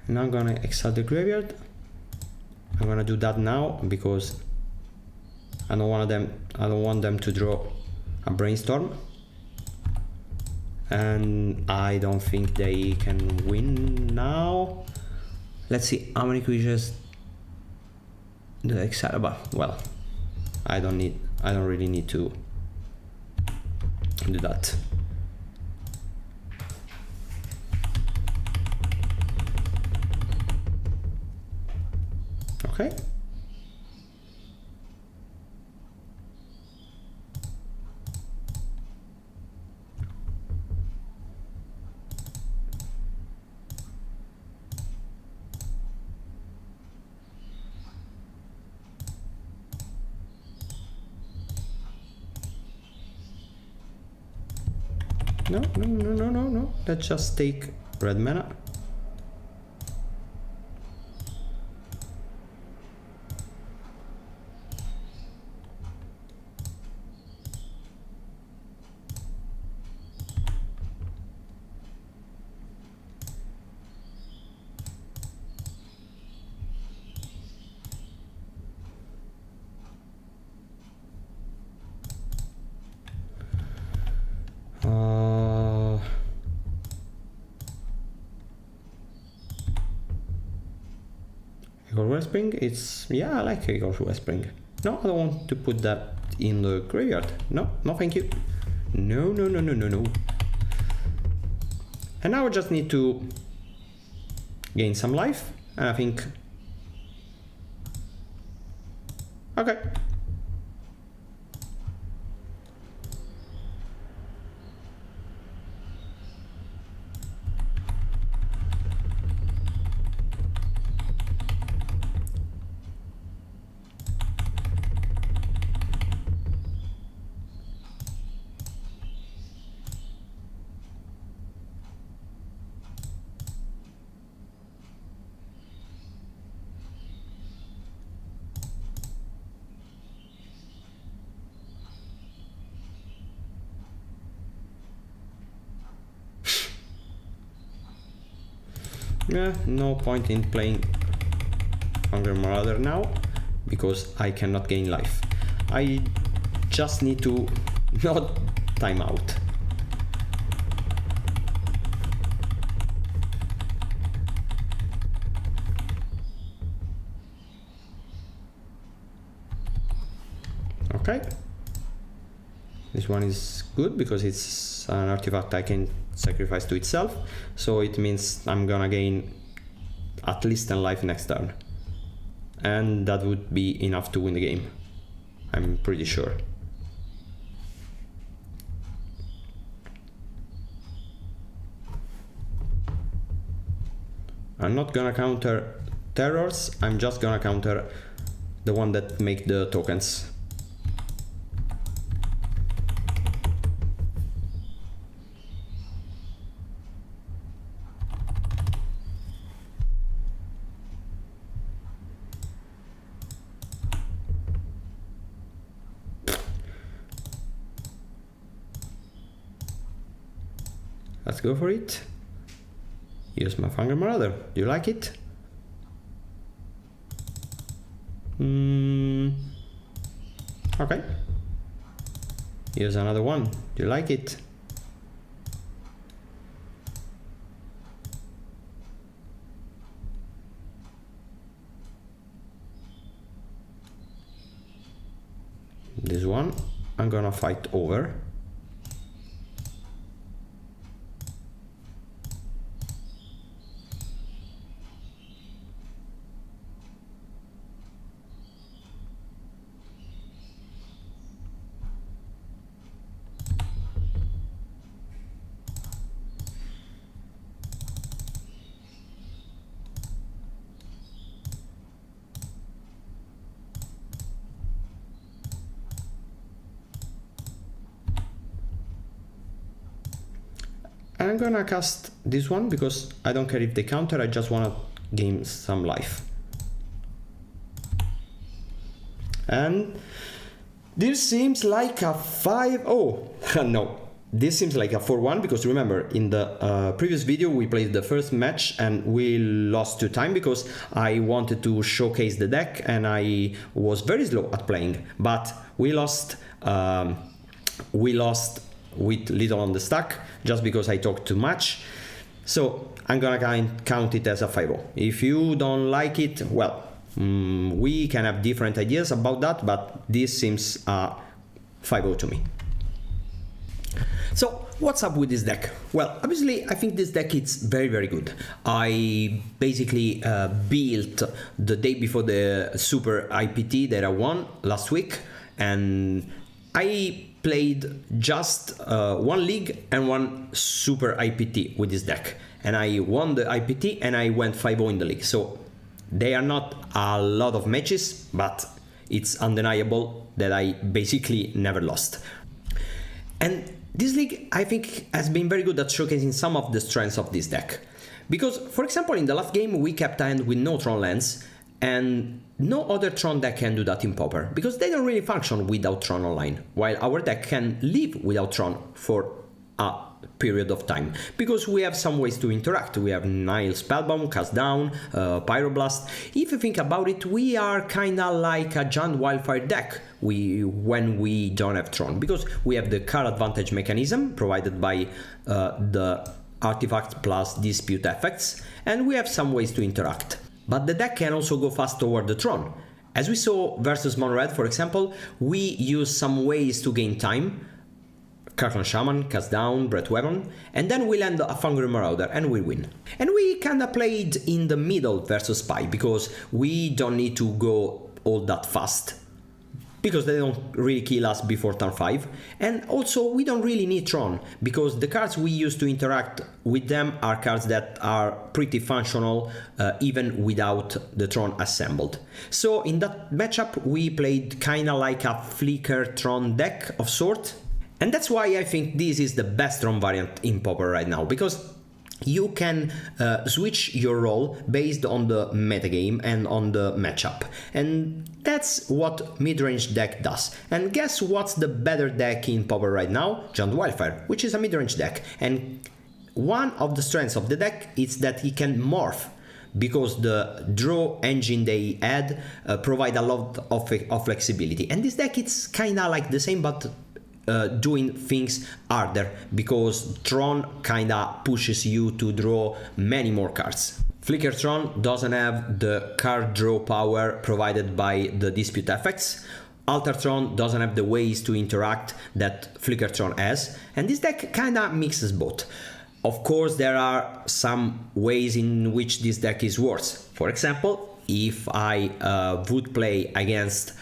And I'm gonna exile the graveyard. I'm gonna do that now because I don't want them to draw a brainstorm, and I don't think they can win now. Let's see how many creatures do they exile. Well, I don't really need to do that. Okay. No. Let's just take red mana. Wellspring, yeah, I like Igor Wellspring. No, I don't want to put that in the graveyard. No, thank you. No. And now I just need to gain some life, and I think... Okay. Yeah, no point in playing Fangren Marauder now, because I cannot gain life. I just need to not time out. Okay. This one is good because it's an artifact I can sacrifice to itself, so it means I'm gonna gain at least 10 life next turn, and that would be enough to win the game, I'm pretty sure. I'm not gonna counter terrors, I'm just gonna counter the one that make the tokens. Let's go for it. Use my Fangren Marauder. Do you like it? Okay. Here's another one. Do you like it? This one I'm gonna fight over. I'm gonna cast this one because I don't care if they counter, I just wanna gain some life. And this seems like a 5-0. No, this seems like a 4-1 because remember in the previous video we played the first match and we lost 2 time because I wanted to showcase the deck and I was very slow at playing, but we lost with little on the stack just because I talked too much. So I'm gonna count it as a 5-0. If you don't like it, well, we can have different ideas about that, but this seems 5-0 to me. So what's up with this deck? Well, obviously I think this deck is very, very good. I basically built the day before the Super IPT that I won last week, and I played just 1 league and 1 Super IPT with this deck, and I won the IPT and I went 5-0 in the league. So they are not a lot of matches, but it's undeniable that I basically never lost. And this league, I think, has been very good at showcasing some of the strengths of this deck. Because, for example, in the last game we kept a hand with no Tron lands, and no other Tron deck can do that in Pauper, because they don't really function without Tron online, while our deck can live without Tron for a period of time, because we have some ways to interact. We have Nile Spellbound, Cast Down, Pyroblast. If you think about it, we are kinda like a Jund Wildfire deck when we don't have Tron, because we have the card advantage mechanism provided by the artifact plus dispute effects, and we have some ways to interact. But the deck can also go fast toward the Tron. As we saw versus Mono-Red, for example, we use some ways to gain time, Karkan Shaman, Cast Down, Breath Weapon, and then we land a Fangren Marauder and we win. And we kinda played in the middle versus Spy, because we don't need to go all that fast, because they don't really kill us before turn 5, and also we don't really need Tron, because the cards we use to interact with them are cards that are pretty functional even without the Tron assembled. So in that matchup we played kinda like a Flicker Tron deck of sort. And that's why I think this is the best Tron variant in Pauper right now, because you can switch your role based on the metagame and on the matchup. And that's what midrange deck does. And guess what's the better deck in Pauper right now? Jund Wildfire, which is a midrange deck. And one of the strengths of the deck is that it can morph, because the draw engine they add provide a lot of flexibility. And this deck, it's kinda like the same, but doing things harder, because Tron kinda pushes you to draw many more cards. Flicker Tron doesn't have the card draw power provided by the dispute effects. Altar Tron doesn't have the ways to interact that Flicker Tron has, and this deck kinda mixes both. Of course, there are some ways in which this deck is worse. For example, if I would play against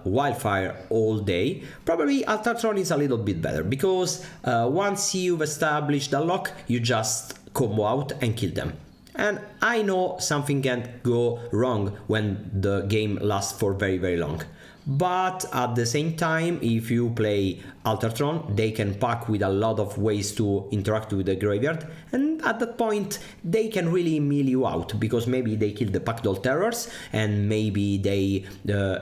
Wildfire all day, probably Altar Tron is a little bit better, because once you've established a lock, you just combo out and kill them. And I know something can go wrong when the game lasts for very, very long. But at the same time, if you play Altar Tron, they can pack with a lot of ways to interact with the graveyard, and at that point they can really mill you out, because maybe they kill the Pactdoll Terrors, and maybe they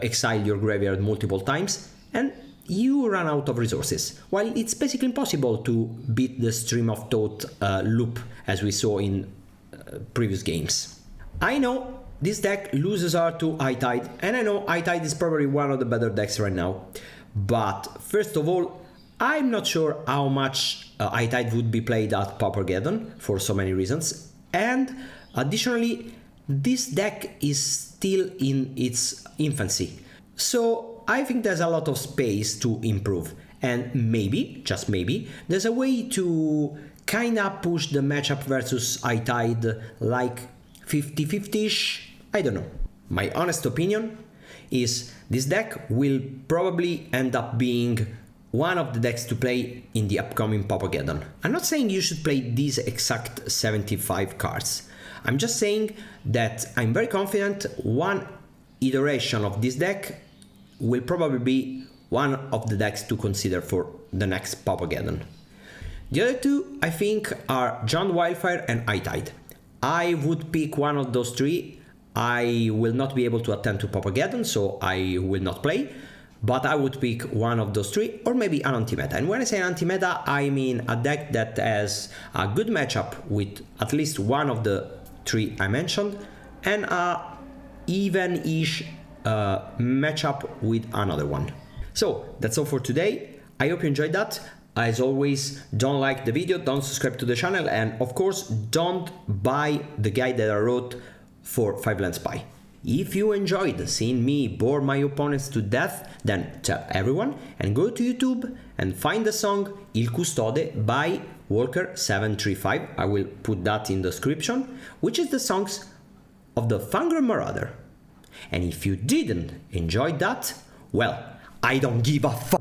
exile your graveyard multiple times, and you run out of resources. While it's basically impossible to beat the Stream of Thought loop, as we saw in previous games. I know this deck loses out to I-Tide, and I know I-Tide is probably one of the better decks right now. But first of all, I'm not sure how much I-Tide would be played at Paupergeddon for so many reasons. And additionally, this deck is still in its infancy. So I think there's a lot of space to improve. And maybe, just maybe, there's a way to kinda push the matchup versus I-Tide like 50-50-ish. I don't know. My honest opinion is this deck will probably end up being one of the decks to play in the upcoming Paupergeddon. I'm not saying you should play these exact 75 cards. I'm just saying that I'm very confident one iteration of this deck will probably be one of the decks to consider for the next Paupergeddon. The other two, I think, are Jund Wildfire and Tide. I would pick one of those three. I will not be able to attend to Paupergeddon, so I will not play. But I would pick one of those three, or maybe an anti-meta. And when I say anti-meta, I mean a deck that has a good matchup with at least one of the three I mentioned, and a even-ish matchup with another one. So that's all for today. I hope you enjoyed that. As always, don't like the video, don't subscribe to the channel, and of course, don't buy the guide that I wrote for 5-Land Spy. If you enjoyed seeing me bore my opponents to death, then tell everyone and go to YouTube and find the song Il Custode by Walker735. I will put that in the description, which is the songs of the Fangren Marauder. And if you didn't enjoy that, well, I don't give a fuck.